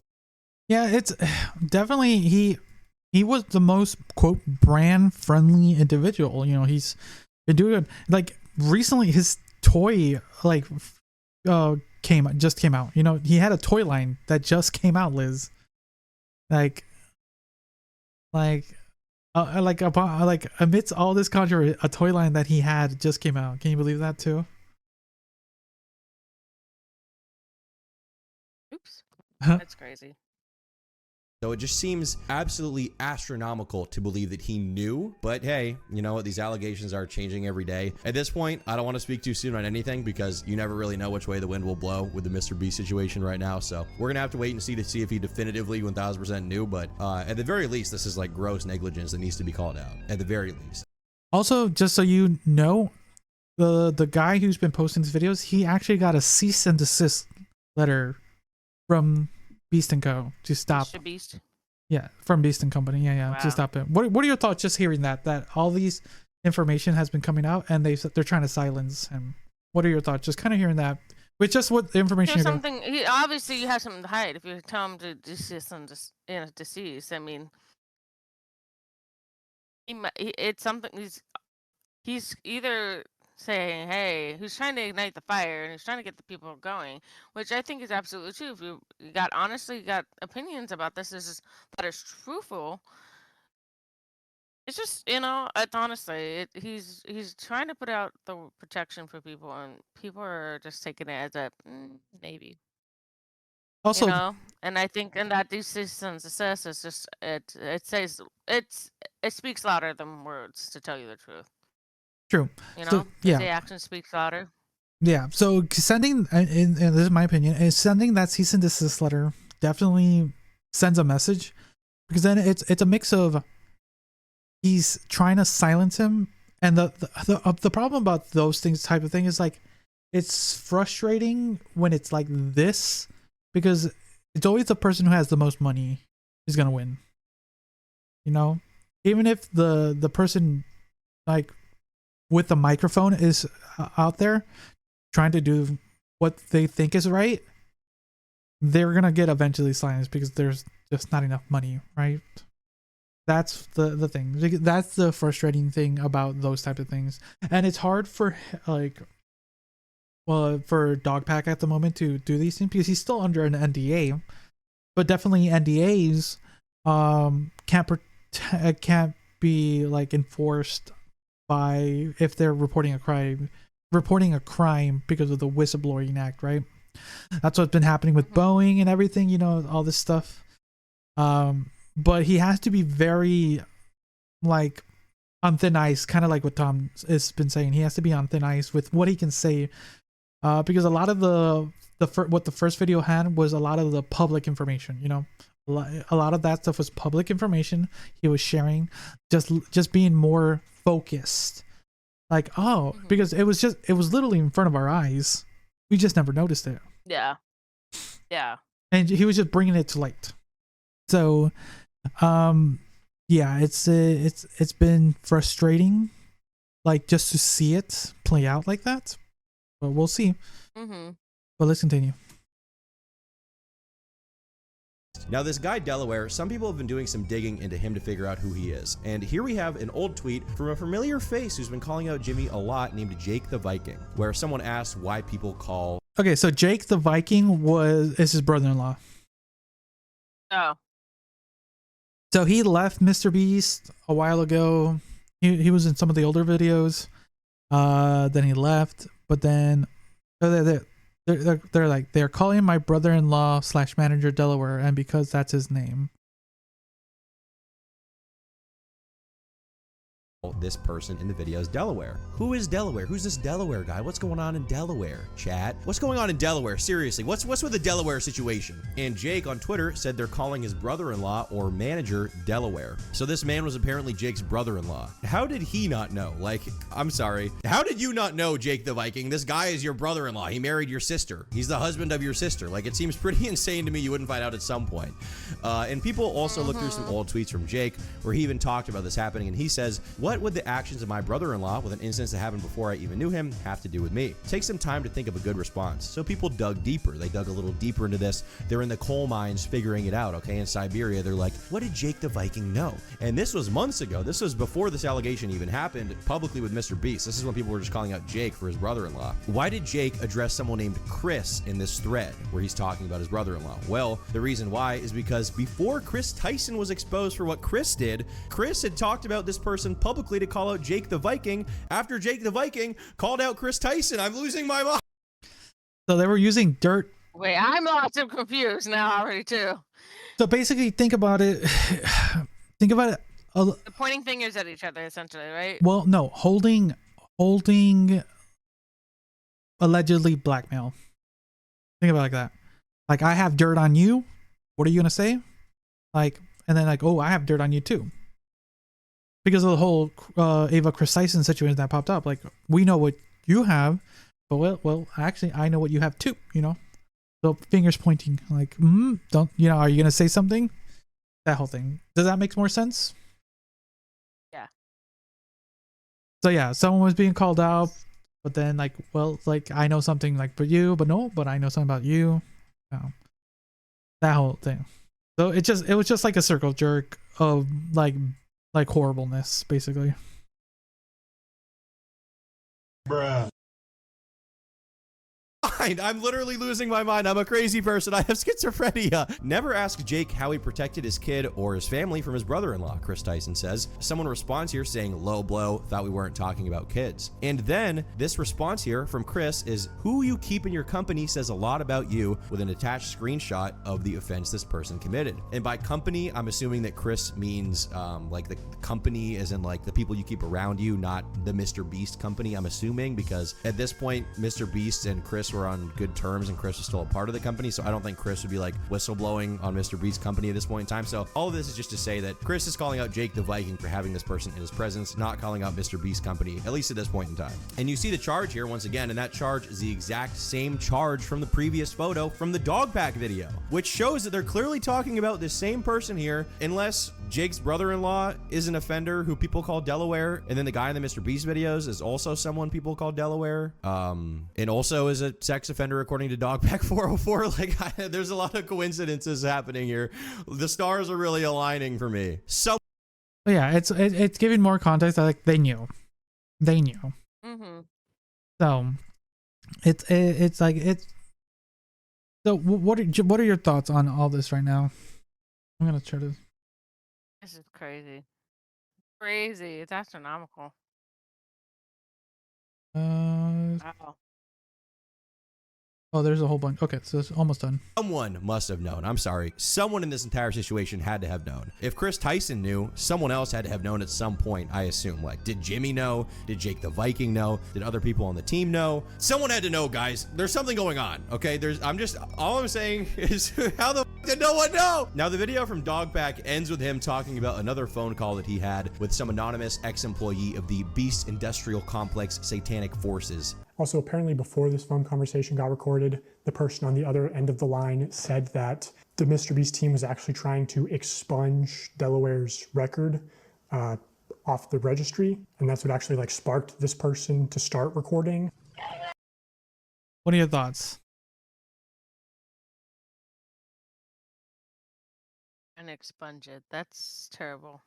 yeah, it's definitely he was the most quote brand friendly individual. He's been doing it. Like recently his toy just came out. He had a toy line that just came out, Liz. Amidst all this controversy, a toy line that he had just came out. Can you believe that too? Oops. That's crazy. So it just seems absolutely astronomical to believe that he knew. But hey, you know what? These allegations are changing every day. At this point, I don't want to speak too soon on anything because you never really know which way the wind will blow with the MrBeast situation right now. So we're going to have to wait and see if he definitively 1000% knew. But at the very least, this is like gross negligence that needs to be called out. At the very least. Also, just so you know, the guy who's been posting these videos, he actually got a cease and desist letter from Beast & Co. to stop. MrBeast? Yeah, from Beast & Company. Yeah, wow. To stop it. What are your thoughts just hearing that all these information has been coming out and they're trying to silence him? What are your thoughts just kind of hearing that With just what information There's you're gonna... something. Obviously, you have something to hide if you tell him to desist and deceased. I mean, it's something. He's either saying, "Hey," who's trying to ignite the fire and he's trying to get the people going, which I think is absolutely true. If you got opinions about this, that is truthful. It's just, it's honestly, he's trying to put out the protection for people, and people are just taking it as a maybe. Also, And I think in that cease and desist is just it says it speaks louder than words, to tell you the truth. true. So, The action speaks louder. Yeah. So sending, and this is my opinion, is sending that cease and desist letter definitely sends a message, because then it's a mix of he's trying to silence him, and the problem about those things type of thing is like it's frustrating when it's like this, because it's always the person who has the most money is gonna win. Even if the person like with the microphone is out there trying to do what they think is right, they're gonna get eventually silenced because there's just not enough money, right? That's the thing. That's the frustrating thing about those type of things, and it's hard for for Dogpack at the moment to do these things because he's still under an NDA, but definitely NDAs can't be like enforced by if they're reporting a crime because of the Whistleblowing Act, right? That's what's been happening with Boeing and everything, all this stuff. But he has to be very like on thin ice, kind of like what Tom has been saying. He has to be on thin ice with what he can say, because a lot of what the first video had was a lot of the public information. A lot of that stuff was public information he was sharing, just being more focused. Like, because it was literally in front of our eyes. We just never noticed it. Yeah. And he was just bringing it to light. So, it's been frustrating, like just to see it play out like that. But we'll see. But let's continue. Now, this guy Delaware, some people have been doing some digging into him to figure out who he is. And here we have an old tweet from a familiar face who's been calling out Jimmy a lot, named Jake the Viking, where someone asked why people call... Okay, so Jake the Viking is his brother-in-law. Oh. So he left MrBeast a while ago. He was in some of the older videos. Then he left, but then they're calling my brother-in-law / manager Delaware, and because that's his name. This person in the video is Delaware. Who is Delaware? Who's this Delaware guy? What's going on in Delaware? Chat. What's going on in Delaware? Seriously, what's with the Delaware situation? And Jake on Twitter said they're calling his brother-in-law or manager Delaware. So this man was apparently Jake's brother-in-law. How did he not know? Like, I'm sorry. How did you not know, Jake the Viking? This guy is your brother-in-law. He married your sister. He's the husband of your sister. Like, it seems pretty insane to me you wouldn't find out at some point. And people also look through some old tweets from Jake where he even talked about this happening, and he says, what would the actions of my brother-in-law with an instance that happened before I even knew him have to do with me? Take some time to think of a good response. So people dug deeper. They dug a little deeper into this. They're in the coal mines figuring it out, okay? In Siberia, they're like, what did Jake the Viking know? And this was months ago. This was before this allegation even happened publicly with MrBeast. This is when people were just calling out Jake for his brother-in-law. Why did Jake address someone named Chris in this thread where he's talking about his brother-in-law? Well, the reason why is because before Chris Tyson was exposed for what Chris did, Chris had talked about this person publicly to call out Jake the Viking after Jake the Viking called out Chris Tyson. I'm losing my mind. So they were using dirt. Wait, I'm lost and confused now already too. So basically, think about it. They're pointing fingers at each other, essentially, right? Well, no, holding allegedly blackmail. Think about it like that. Like, I have dirt on you. What are you gonna say? Like, and then like, oh, I have dirt on you too. Because of the whole Ava Chris Tyson situation that popped up. Like, we know what you have, but well, actually, I know what you have too. So fingers pointing. Like, don't are you gonna say something? That whole thing. Does that make more sense? Yeah. So yeah, someone was being called out but then like, well, like I know something like for you, but no, but I know something about you. That whole thing. So it was just like a circle jerk of like horribleness, basically. Bruh. I'm literally losing my mind. I'm a crazy person. I have schizophrenia. Never ask Jake how he protected his kid or his family from his brother-in-law, Chris Tyson says. Someone responds here saying, low blow, thought we weren't talking about kids. And then this response here from Chris is, who you keep in your company says a lot about you, with an attached screenshot of the offense this person committed. And by company, I'm assuming that Chris means like the company as in like the people you keep around you, not the MrBeast company, I'm assuming, because at this point, MrBeast and Chris were on good terms and Chris was still a part of the company, so I don't think Chris would be like whistleblowing on MrBeast's company at this point in time. So all of this is just to say that Chris is calling out Jake the Viking for having this person in his presence, not calling out MrBeast's company, at least at this point in time. And you see the charge here once again, and that charge is the exact same charge from the previous photo from the dog pack video, which shows that they're clearly talking about the same person here, unless Jake's brother-in-law is an offender who people call Delaware, and then the guy in the MrBeast videos is also someone people call Delaware, and also is a sex offender according to Dogpack 404. Like, there's a lot of coincidences happening here. The stars are really aligning for me. So yeah, it's giving more context that like they knew. Mm-hmm. So it's like it's. So what are your thoughts on all this right now? I'm gonna try to. This is crazy. Crazy. It's astronomical. Wow. Oh, there's a whole bunch. Okay, so it's almost done. someone must have known. I'm sorry. Someone in this entire situation had to have known. If Chris Tyson knew, someone else had to have known at some point, I assume. Like, did Jimmy know? Did Jake the Viking know? Did other people on the team know? Someone had to know, guys. There's something going on, okay? All I'm saying is, how the f did no one know? Now, the video from Dogpack ends with him talking about another phone call that he had with some anonymous ex-employee of the Beast Industrial Complex Satanic Forces. Also, apparently before this phone conversation got recorded, the person on the other end of the line said that the MrBeast team was actually trying to expunge Delaware's record off the registry, and that's what actually like sparked this person to start recording. What are your thoughts? And expunge it. That's terrible.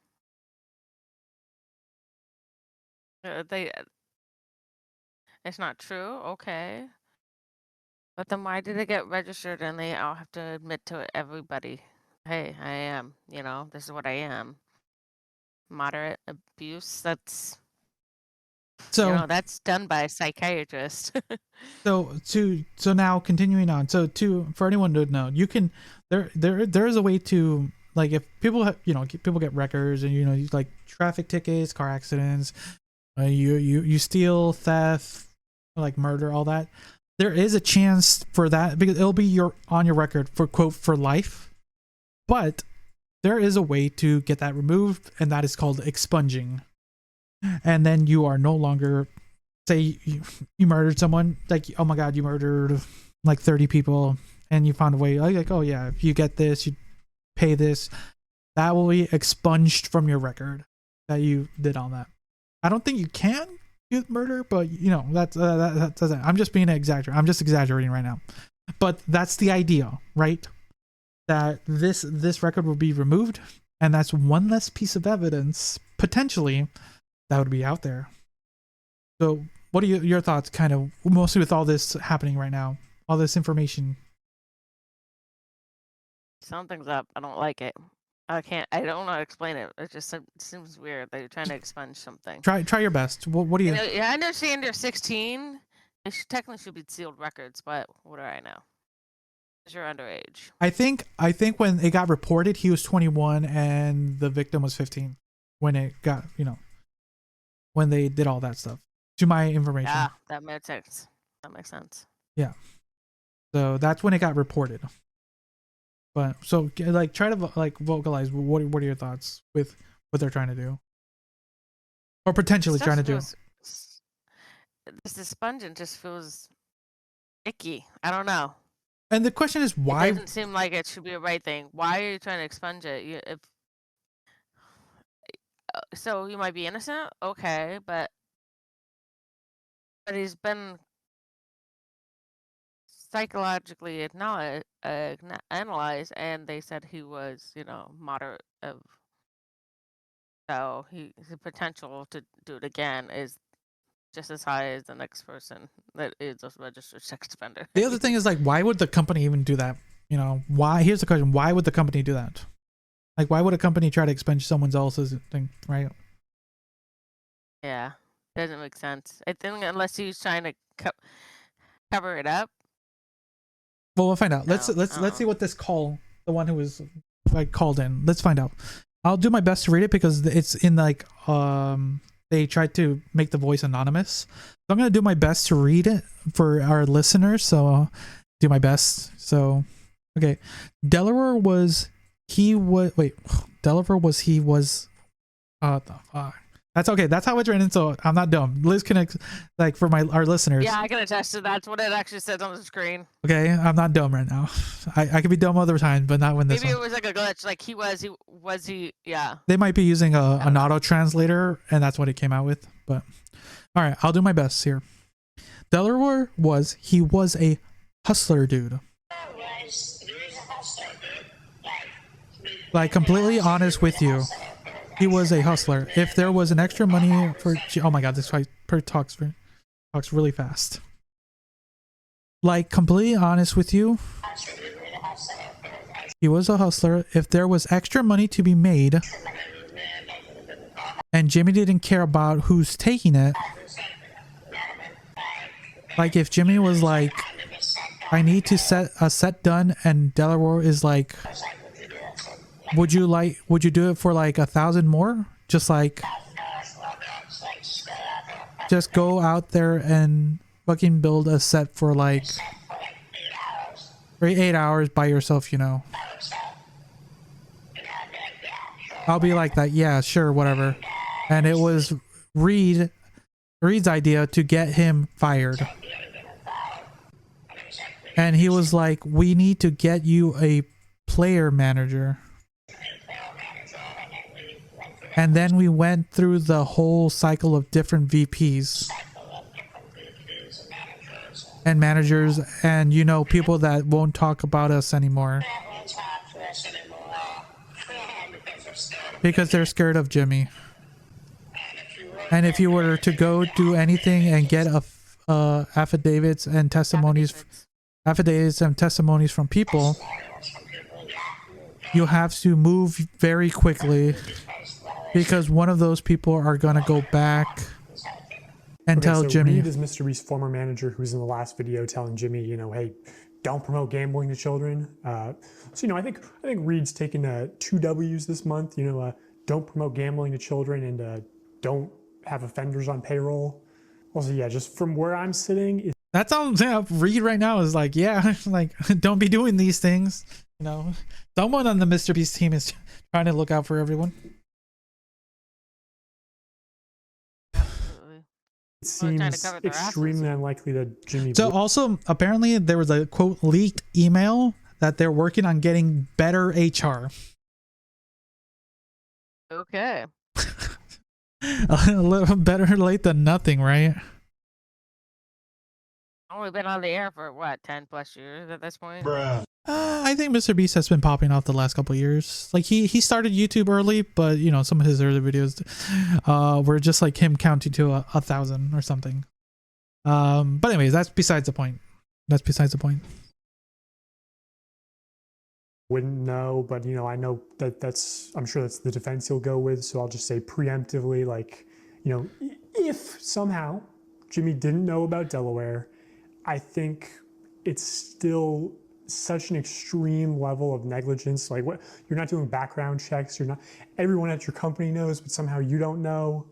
It's not true. Okay. But then why did it get registered and they all have to admit to it, everybody? Hey, I am, this is what I am. Moderate abuse, that's done by a psychiatrist. So now continuing on. So for anyone to know, you can there is a way to, like, if people have, people get records and like traffic tickets, car accidents, you steal, theft, like murder, all that. There is a chance for that because it'll be on your record for quote for life, but there is a way to get that removed, and that is called expunging. And then you are no longer, say you murdered someone, like, oh my god, you murdered like 30 people, and you found a way, like, oh yeah, if you get this, you pay this, that will be expunged from your record that you did on that. I don't think you can use murder, but that's I'm just being exaggerating. I'm just exaggerating right now, but that's the idea, right? That this record will be removed, and that's one less piece of evidence potentially that would be out there. So what are your thoughts, kind of, mostly with all this happening right now, all this information? Something's up. I don't like it. I don't know how to explain it. It just seems weird that you're trying to expunge something. Try your best. What do you? Yeah, I understand you're 16. It technically should be sealed records, but what do I know? Because you're underage. I think when it got reported, he was 21 and the victim was 15. When it got, when they did all that stuff. To my information. Yeah, that makes sense. Yeah. So that's when it got reported. But so, like, try to like vocalize what are your thoughts with what they're trying to do, or potentially trying to do. This expunging just feels icky. I don't know. And the question is why? It doesn't seem like it should be a right thing. Why are you trying to expunge it? So you might be innocent, okay, but But he's been psychologically analyzed, and they said he was, moderate of. So his potential to do it again is just as high as the next person that is a registered sex offender. The other thing is, like, why would the company even do that? Why? Here's the question: why would the company do that? Like, why would a company try to expunge someone else's thing, right? Yeah, doesn't make sense. I think unless he's trying to cover it up. Well, we'll find out. Let's see what this call, the one who was like called in. Let's find out. I'll do my best to read it because it's in like they tried to make the voice anonymous. So I'm gonna do my best to read it for our listeners. So I'll do my best. So okay, Delaware was that's okay. That's how it's written. So I'm not dumb. Liz connects, like, for our listeners. Yeah, I can attest to that's what it actually says on the screen. Okay, I'm not dumb right now. I could be dumb other times, but not when this. Maybe one. it was like a glitch. Like he. Yeah. They might be using an auto translator, and that's what it came out with. But all right, I'll do my best here. Delaware was a hustler dude. Like, completely honest with you. He was a hustler. If there was an extra money for, oh my god, this guy talks really fast. Like, completely honest with you, he was a hustler. If there was extra money to be made, and Jimmy didn't care about who's taking it, like, if Jimmy was like, I need to set a set done, and Delaware is like, would you do it for like 1,000 more? Just go out there and fucking build a set for like 8 hours by yourself, I'll be like that. Yeah, sure, whatever. And it was Reed's idea to get him fired. And he was like, we need to get you a player manager. And then we went through the whole cycle of different VPs and managers and, people that won't talk about us anymore. Because they're scared of Jimmy. And if you were to go do anything and get affidavits and testimonies from people, you have to move very quickly. Because one of those people are going to go back and tell Jimmy. Reed is MrBeast's former manager who's in the last video telling Jimmy, hey, don't promote gambling to children. So, I think Reed's taken 2 W's this month. Don't promote gambling to children and don't have offenders on payroll. Also, yeah, just from where I'm sitting. That sounds, Reed right now is like, yeah, like, don't be doing these things. Someone on the MrBeast team is trying to look out for everyone. It seems extremely unlikely that Jimmy. So also, apparently, there was a quote leaked email that they're working on getting better HR. Okay. A little better late than nothing, right? Only been on the air for what, 10 plus years at this point? Bruh. I think MrBeast has been popping off the last couple of years. Like, he started YouTube early, but some of his early videos were just like him counting to 1,000 or something. But anyways, that's besides the point. Wouldn't know, but I know I'm sure that's the defense he'll go with. So I'll just say preemptively, like, if somehow Jimmy didn't know about Delaware, I think it's still such an extreme level of negligence. Like, what, you're not doing background checks. Everyone at your company knows, but somehow you don't know.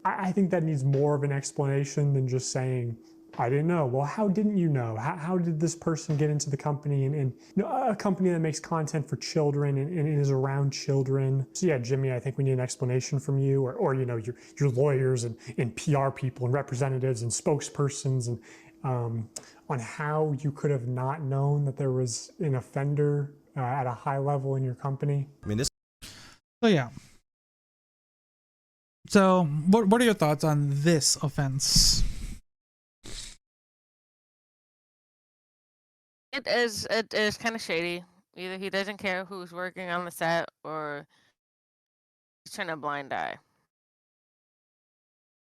I think that needs more of an explanation than just saying, I didn't know. Well, how didn't you know? How did this person get into the company and a company that makes content for children and is around children? So yeah, Jimmy, I think we need an explanation from you or your lawyers and PR people and representatives and spokespersons and on how you could have not known that there was an offender at a high level in your company. So yeah. So what are your thoughts on this offense? It is kind of shady. Either he doesn't care who's working on the set, or he's turning a blind eye.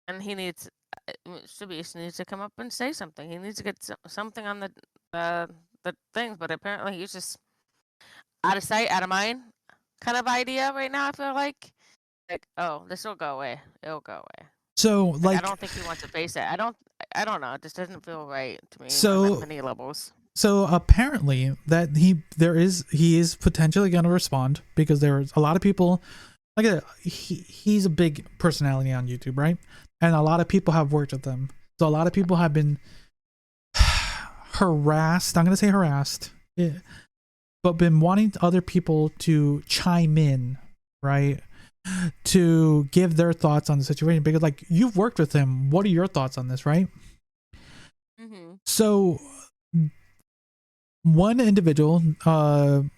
And he needs, MrBeast needs to come up and say something. He needs to get something on the things. But apparently, he's just out of sight, out of mind kind of idea right now. I feel like, oh, this will go away. It'll go away. So Like, I don't think he wants to face it. I don't know. It just doesn't feel right to me on many levels. So apparently that he is potentially going to respond, because there's a lot of people like he's a big personality on YouTube, right? And a lot of people have worked with him. So a lot of people have been harassed. I'm going to say harassed, but been wanting other people to chime in, right? To give their thoughts on the situation, because like, you've worked with him. What are your thoughts on this, right? Mm-hmm. So one individual, known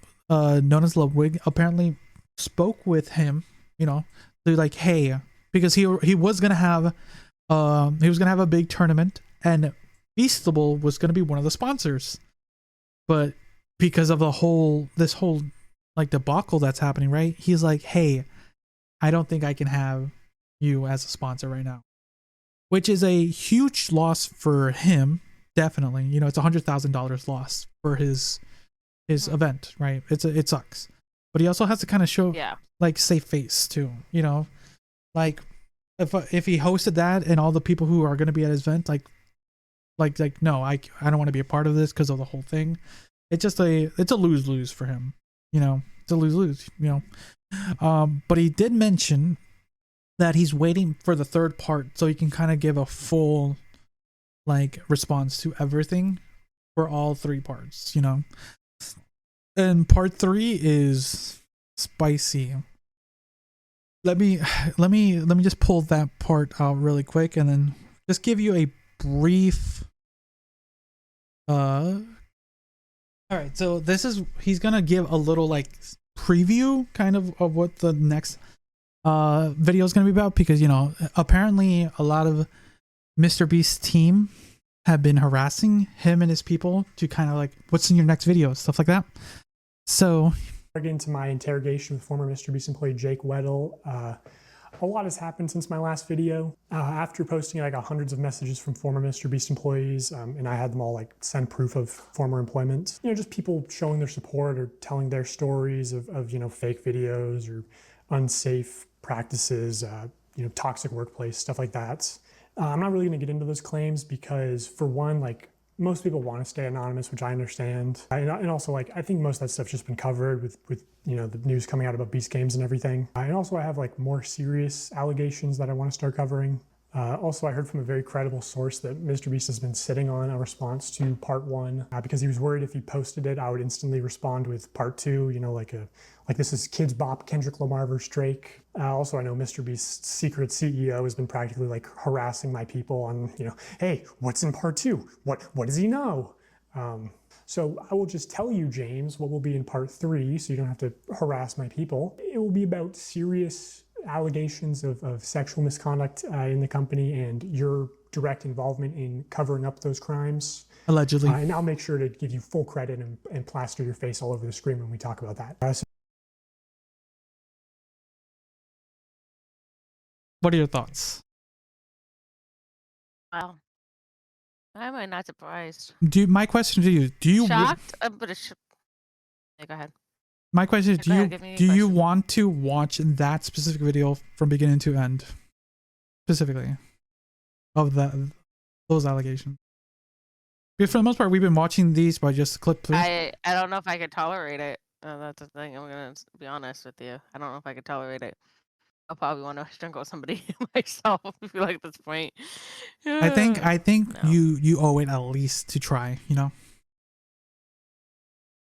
as Ludwig, apparently spoke with him, to like, hey, because he was gonna have a big tournament, and Feastable was gonna be one of the sponsors, but because of this whole like debacle that's happening, right? He's like, hey, I don't think I can have you as a sponsor right now, which is a huge loss for him. Definitely, it's $100,000 loss for his event, right? It sucks, but he also has to kind of show like save face too, like if he hosted that and all the people who are going to be at his event, like no, I don't want to be a part of this because of the whole thing. It's a lose-lose for him, it's a lose-lose, but he did mention that he's waiting for the third part so he can kind of give a full like response to everything for all three parts, and part 3 is spicy. Let me just pull that part out really quick and then just give you a brief all right, so he's gonna give a little like preview kind of what the next video is gonna be about, because apparently a lot of MrBeast's team have been harassing him and his people to kind of like, what's in your next video, stuff like that. So I get into my interrogation with former MrBeast employee Jake Weddle. A lot has happened since my last video. After posting, I got hundreds of messages from former MrBeast employees, and I had them all like send proof of former employment. Just people showing their support or telling their stories of fake videos or unsafe practices, toxic workplace, stuff like that. I'm not really going to get into those claims because, for one, like, most people want to stay anonymous, which I understand. And also, like, I think most of that stuff's just been covered with the news coming out about Beast Games and everything. And also, I have like more serious allegations that I want to start covering. Also, I heard from a very credible source that MrBeast has been sitting on a response to part 1 because he was worried if he posted it, I would instantly respond with part 2. Like this is Kids Bop, Kendrick Lamar versus Drake. Also, I know MrBeast's secret CEO has been practically like harassing my people on, hey, what's in part 2? What does he know? So I will just tell you, James, what will be in part 3, so you don't have to harass my people. It will be about serious allegations of sexual misconduct in the company and your direct involvement in covering up those crimes. Allegedly. And I'll make sure to give you full credit and plaster your face all over the screen when we talk about that. What are your thoughts? Wow. Why am I not surprised? My question to you, do you shocked? But go ahead. My question is, do you want to watch that specific video from beginning to end, specifically, of those allegations? Because for the most part, we've been watching these by just clip through. I don't know if I could tolerate it. That's the thing. I'm gonna be honest with you. I don't know if I could tolerate it. I'll probably want to strangle somebody myself if you like at this point. I think no. you owe it at least to try.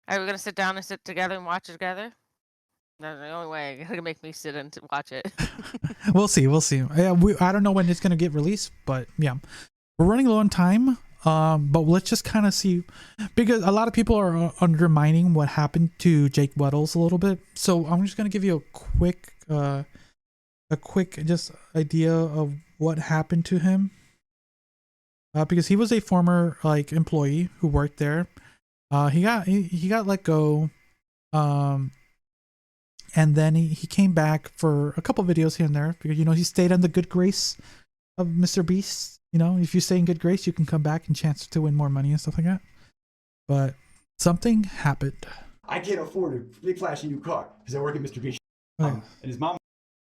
Are we gonna sit down and sit together and watch it together? That's the only way. It's gonna make me sit and watch it. We'll see. Yeah, I don't know when it's gonna get released, but yeah, we're running low on time. But let's just kind of see, because a lot of people are undermining what happened to Jake Weddles a little bit. So I'm just gonna give you a quick just idea of what happened to him. Because he was a former employee who worked there. He got let go. And then he came back for a couple videos here and there because he stayed on the good grace of MrBeast. If you stay in good grace, you can come back and chance to win more money and stuff like that. But something happened. I can't afford a big flashy new car because I work at MrBeast. Oh. And his mom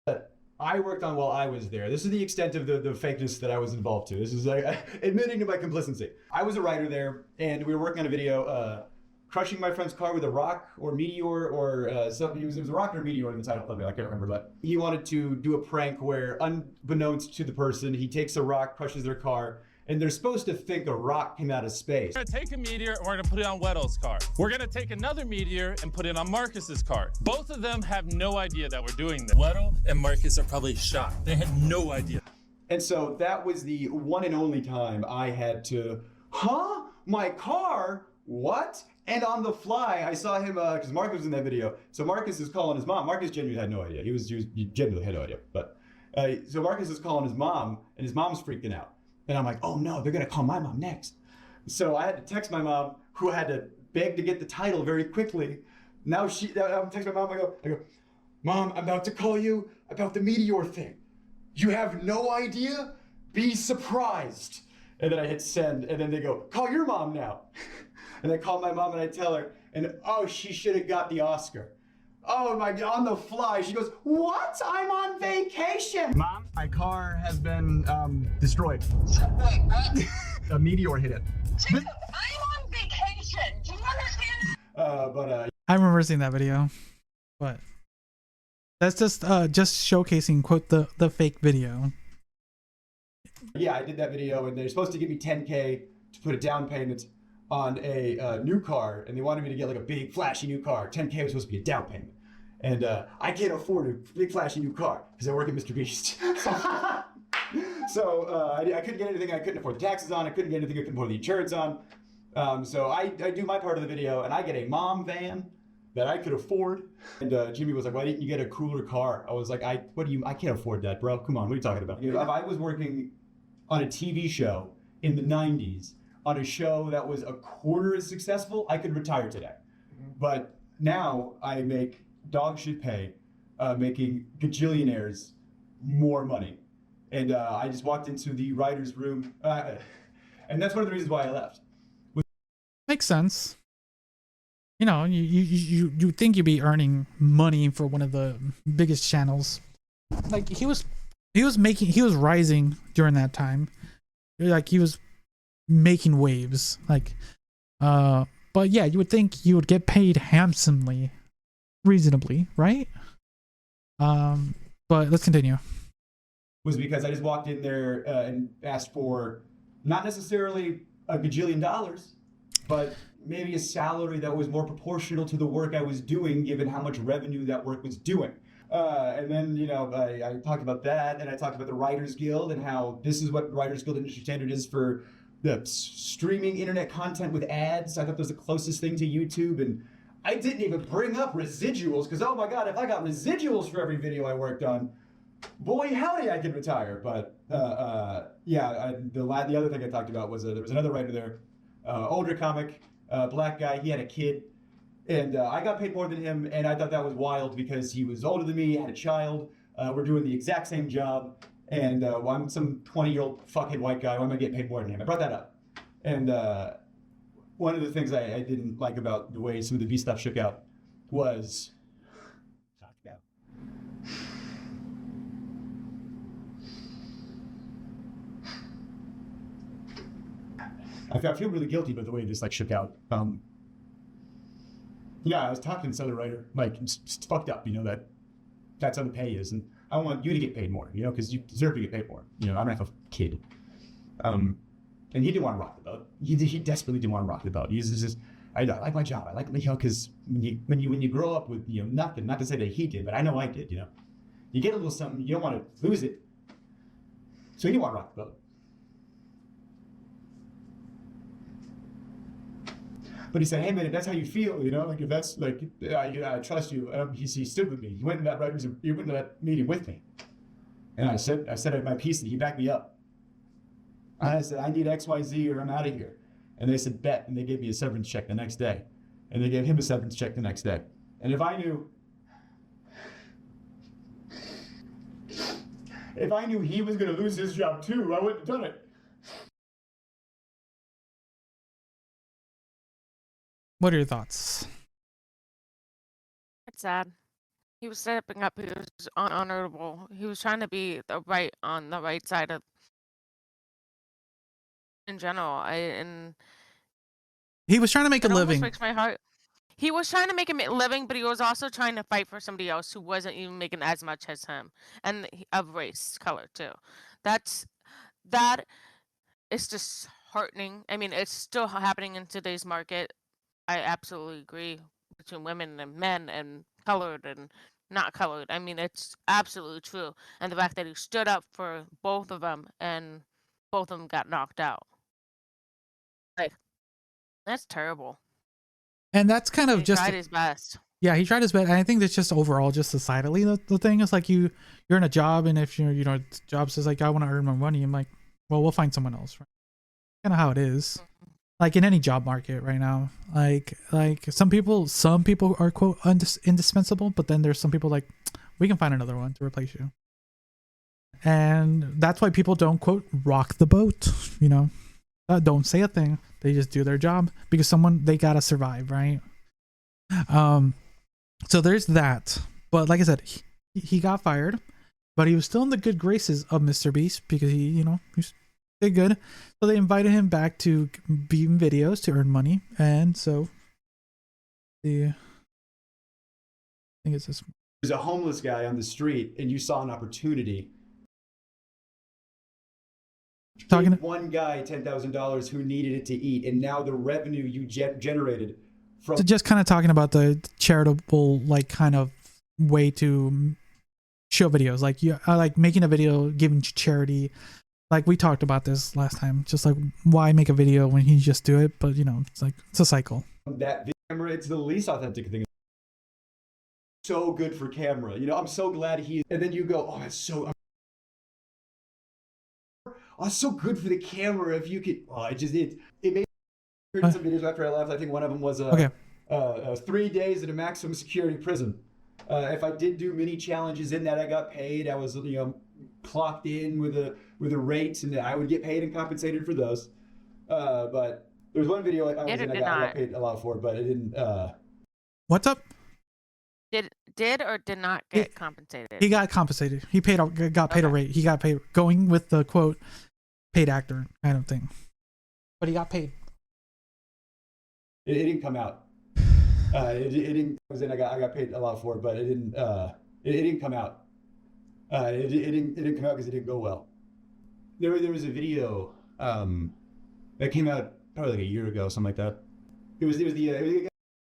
that I worked on while I was there. This is the extent of the fakeness that I was involved to. This is like admitting to my complicity. I was a writer there, and we were working on a video crushing my friend's car with a rock or meteor or something. It was a rock or meteor in the title of it. I can't remember, but he wanted to do a prank where, unbeknownst to the person, he takes a rock, crushes their car, and they're supposed to think a rock came out of space. We're gonna take a meteor and we're gonna put it on Weddle's car. We're gonna take another meteor and put it on Marcus's car. Both of them have no idea that we're doing this. Weddle and Marcus are probably shocked. They had no idea. And so that was the one and only time I had to, my car? What? And on the fly, I saw him, because Marcus was in that video. So Marcus is calling his mom. Marcus genuinely had no idea. He genuinely had no idea. But so Marcus is calling his mom, and his mom's freaking out. And I'm like, oh no, they're gonna call my mom next. So I had to text my mom, who had to beg to get the title very quickly. Now I'm texting my mom, I go, Mom, I'm about to call you about the meteor thing. You have no idea? Be surprised. And then I hit send, and then they go, call your mom now. And I call my mom and I tell her, and she should have got the Oscar. Oh my God, on the fly. She goes, what? I'm on vacation. Mom, my car has been destroyed. Wait, what? A meteor hit it. Jacob, I'm on vacation. Do you understand? I remember seeing that video, but that's just showcasing, quote, the fake video. Yeah, I did that video, and they're supposed to give me $10K to put a down payment on a new car, and they wanted me to get like a big flashy new car. $10K was supposed to be a down payment, and I can't afford a big flashy new car because I work at MrBeast. So I couldn't get anything I couldn't afford the taxes on. I couldn't get anything I couldn't afford the insurance on. So I do my part of the video, and I get a mom van that I could afford. And Jimmy was like, why didn't you get a cooler car? I was like, I can't afford that, bro. Come on, what are you talking about? If I was working on a TV show in the 90s, on a show that was a quarter as successful, I could retire today. But now I make dog shit pay, making gajillionaires more money. And I just walked into the writer's room, and that's one of the reasons why I left. Makes sense. You think you'd be earning money for one of the biggest channels. Like he was rising during that time. Like he was making waves. Like but yeah, you would think you would get paid handsomely, reasonably, right? But let's continue. Was because I just walked in there and asked for not necessarily a gajillion dollars, but maybe a salary that was more proportional to the work I was doing, given how much revenue that work was doing. And then, I talked about that, and I talked about the Writers Guild and how this is what Writers Guild industry standard is for the streaming internet content with ads. I thought that was the closest thing to YouTube, and I didn't even bring up residuals, because oh my God, if I got residuals for every video I worked on, boy howdy, I could retire. But the other thing I talked about was there was another writer there, older comic, black guy. He had a kid, and I got paid more than him, and I thought that was wild because he was older than me, had a child. We're doing the exact same job, and I'm some 20-year-old fuckhead white guy. Why am I getting paid more than him? I brought that up, and one of the things I didn't like about the way some of the V stuff shook out was I feel really guilty about the way this shook out. I was talking to this other writer, it's fucked up, that's how the pay is, and I want you to get paid more, because you deserve to get paid more. I don't have a kid. And he didn't want to rock the boat. He desperately didn't want to rock the boat. He's just, I like my job. I like, because when you grow up with, nothing, not to say that he did, but I know I did, you get a little something, you don't want to lose it. So he didn't want to rock the boat. But he said, hey man, if that's how you feel, if that's I trust you. He stood with me. He went to that meeting with me. And I said my piece, and he backed me up. I said, I need XYZ or I'm out of here. And they said, bet. And they gave me a severance check the next day. And they gave him a severance check the next day. And if I knew he was going to lose his job too, I wouldn't have done it. What are your thoughts? It's sad. He was stepping up. He was honorable. He was trying to be on the right side of, in general. And He was trying to make a it almost living. breaks my heart. He was trying to make a living, but he was also trying to fight for somebody else who wasn't even making as much as him, and of race, color too. That is disheartening. I mean, it's still happening in today's market. I absolutely agree between women and men and colored and not colored. I mean, it's absolutely true. And the fact that he stood up for both of them and both of them got knocked out. Like, that's terrible. And that's kind of He just tried his best. Yeah, he tried his best. And I think that's just overall, just societally, the thing is like you're in a job, and if you're, the job says like, I want to earn more money, I'm like, well, we'll find someone else. Right? Kind of how it is. Like in any job market right now, like some people are quote indispensable, but then there's some people like, we can find another one to replace you. And that's why people don't quote rock the boat, don't say a thing. They just do their job because they gotta survive, right? So there's that. But like I said, he got fired, but he was still in the good graces of MrBeast because he did good. So they invited him back to be in videos to earn money, and so I think it's this. There's a homeless guy on the street, and you saw an opportunity. One guy $10,000 who needed it to eat, and now the revenue you generated from just kind of talking about the charitable kind of way to show videos, like making a video giving to charity. Like we talked about this last time, just like why make a video when you just do it? But it's a cycle. That camera, it's the least authentic thing. So good for camera, I'm so glad and then you go, oh, it's so good for the camera if you could. Oh, it made some videos after I left. I think one of them was 3 days in a maximum security prison. If I did do mini challenges in that, I got paid. I was clocked in with a rate, and I would get paid and compensated for those. But there was one video I got paid a lot for, but it didn't. What's up? Did or did not get compensated? He got compensated. He got paid a rate. He got paid going with the quote paid actor kind of thing. But he got paid. It didn't come out. It didn't. I got paid a lot for it, but it didn't. It didn't come out. It didn't come out because it didn't go well. There was a video that came out probably like a year ago, something like that. It was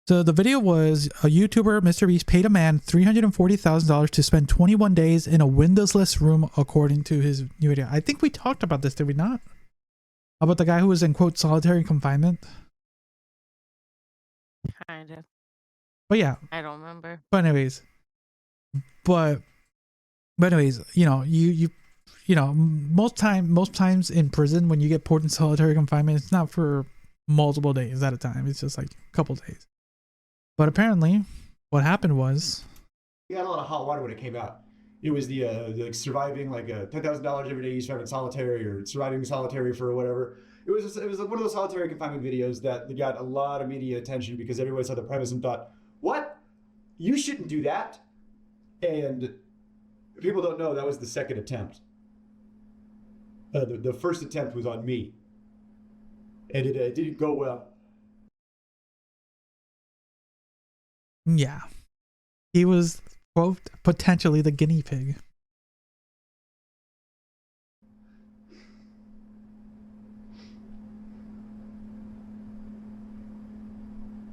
So the video was a YouTuber, MrBeast, paid a man $340,000 to spend 21 days in a windowless room, according to his new video. I think we talked about this, did we not? About the guy who was in quote solitary confinement. Kind of. But yeah, I don't remember. But anyways, most times in prison when you get put in solitary confinement, it's not for multiple days at a time. It's just like a couple days. But apparently, what happened was he got a lot of hot water when it came out. It was the surviving $10,000 every day you survive in solitary or surviving solitary for whatever. It was one of those solitary confinement videos that got a lot of media attention because everybody saw the premise and thought, what? You shouldn't do that. And people don't know that was the second attempt. The first attempt was on me. And it didn't go well. Yeah. He was, quote, potentially the guinea pig.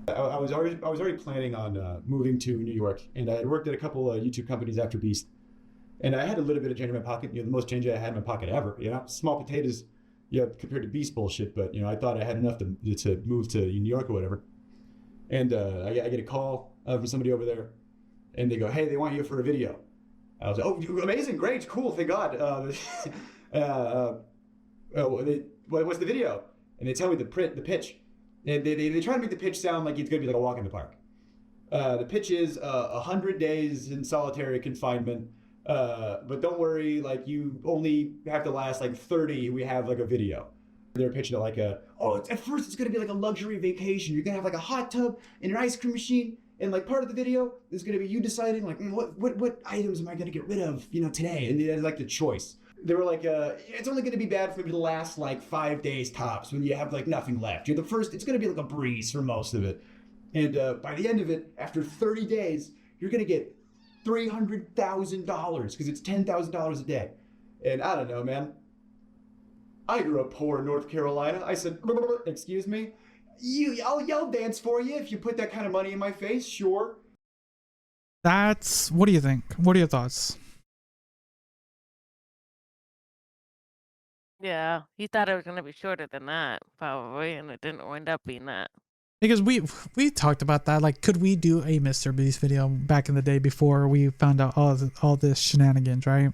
I was already planning on moving to New York, and I had worked at a couple of YouTube companies after Beast, and I had a little bit of change in my pocket. The most change I had in my pocket ever. Small potatoes, compared to Beast bullshit. But I thought I had enough to move to New York or whatever. And I get a call from somebody over there, and they go, "Hey, they want you for a video." I was like, "Oh, amazing, great, cool, thank God." What's the video? and they tell me the pitch, and they try to make the pitch sound like it's gonna be like a walk in the park. The pitch is 100 days in solitary confinement, but don't worry, like you only have to last like 30. We have like a video. They're pitching it like at first it's gonna be like a luxury vacation. You're gonna have like a hot tub and an ice cream machine, and like part of the video is gonna be you deciding like what items am I gonna get rid of, today, and it's like the choice. They were like, it's only gonna be bad for you to last like 5 days tops when you have like nothing left. You're the first. It's gonna be like a breeze for most of it, and by the end of it, after 30 days, you're gonna get $300,000 because it's $10,000 a day. And I don't know, man. I grew up poor in North Carolina. I said, excuse me? I'll dance for you if you put that kind of money in my face, sure. What do you think? What are your thoughts? Yeah, he thought it was going to be shorter than that, probably, and it didn't wind up being that. Because we talked about that. Like, could we do a MrBeast video back in the day before we found out all this shenanigans, right?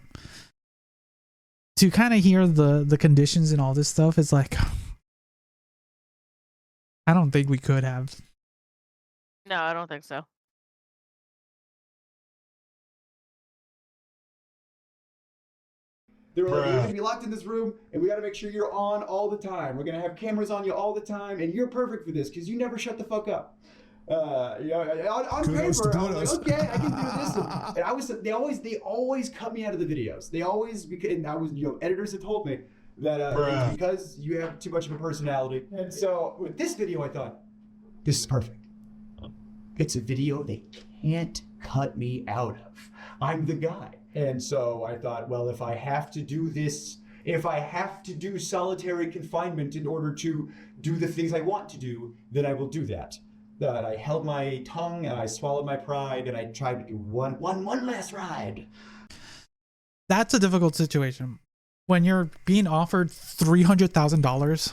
To kind of hear the conditions and all this stuff, it's like, I don't think we could have. No, I don't think so. They were like, you're going to be locked in this room, and we got to make sure you're on all the time. We're going to have cameras on you all the time, and you're perfect for this because you never shut the fuck up. On paper, I was like, okay, I can do this. And they always cut me out of the videos. They always, and I was, editors have told me that it's because you have too much of a personality. And so with this video, I thought, this is perfect. It's a video they can't cut me out of. I'm the guy. And so I thought, well, if I have to do this, if I have to do solitary confinement in order to do the things I want to do, then I will do that. That I held my tongue and I swallowed my pride and I tried to do one last ride. That's a difficult situation. When you're being offered $300,000,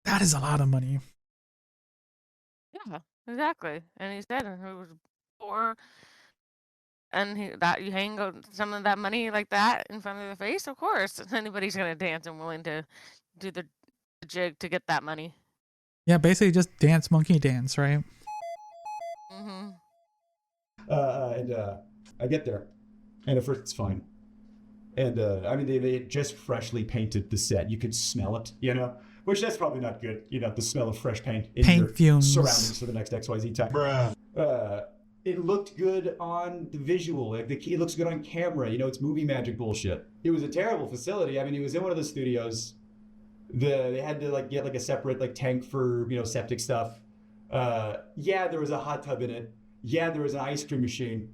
that is a lot of money. Yeah, exactly. And he said he was poor, and you hang some of that money like that in front of the face. Of course, anybody's gonna dance and willing to do the jig to get that money. Yeah, basically just dance monkey dance, right? Mm-hmm. And I get there, and at first it's fine. And I mean, they had just freshly painted the set. You could smell it, which that's probably not good. The smell of fresh paint in paint your fumes surroundings for the next XYZ time. It looked good on the visual. It looks good on camera. It's movie magic bullshit. It was a terrible facility. I mean, it was in one of the studios. They had to get a separate tank for septic stuff. Yeah, there was a hot tub in it. Yeah, there was an ice cream machine.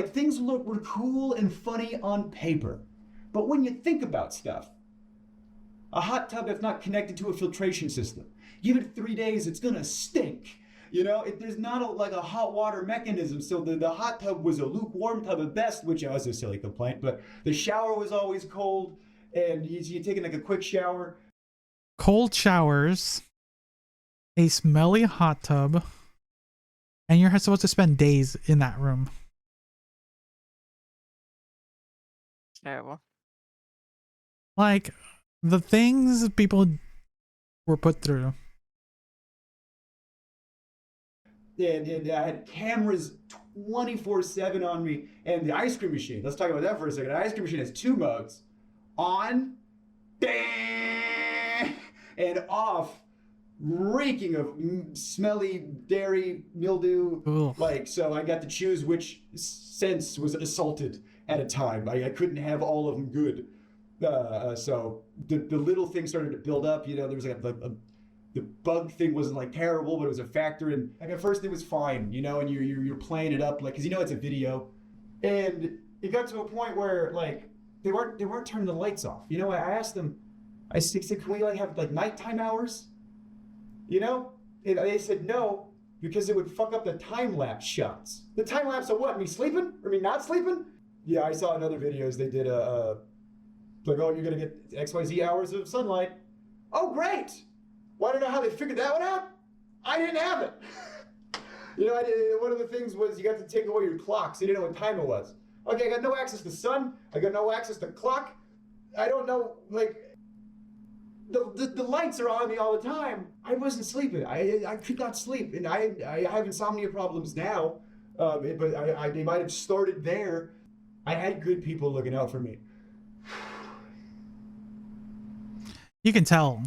Things were cool and funny on paper. But when you think about stuff, a hot tub if not connected to a filtration system, give it 3 days, it's gonna stink. There's not a hot water mechanism, so the hot tub was a lukewarm tub at best, which was a silly complaint, but the shower was always cold, and you're taking a quick shower. Cold showers, a smelly hot tub, and you're supposed to spend days in that room. Terrible. The things people were put through. And I had cameras 24/7 on me, and the ice cream machine. Let's talk about that for a second. The ice cream machine has 2 modes: on, and off, reeking of smelly dairy mildew. Ooh. So I got to choose which sense was assaulted at a time. I couldn't have all of them good. So the little thing started to build up. There was the bug thing wasn't terrible, but it was a factor. And at first it was fine, and you're playing it up because it's a video, and it got to a point where they weren't turning the lights off. I asked them, I said, can we have nighttime hours? And they said no, because it would fuck up the time lapse shots. The time lapse of what? Me sleeping or me not sleeping? Yeah, I saw in other videos they did oh, you're gonna get XYZ hours of sunlight. Oh, great! Want to know how they figured that one out? I didn't have it. One of the things was you got to take away your clock, so you didn't know what time it was. Okay, I got no access to sun. I got no access to clock. I don't know, the lights are on me all the time. I wasn't sleeping. I could not sleep, and I have insomnia problems now. But they might have started there. I had good people looking out for me. You can tell.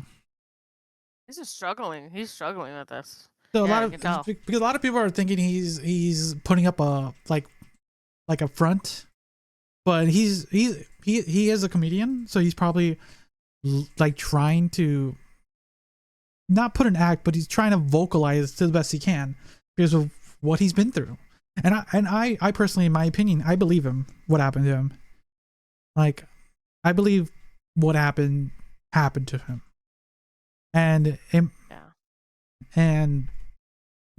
He's just struggling. He's struggling with this. So Yeah, you can tell. because a lot of people are thinking he's putting up a like a front, but he is a comedian, so he's probably like trying to not put an act, but he's trying to vocalize to the best he can because of what he's been through. And I personally, in my opinion, I believe him. What happened to him? Like, I believe what happened to him, and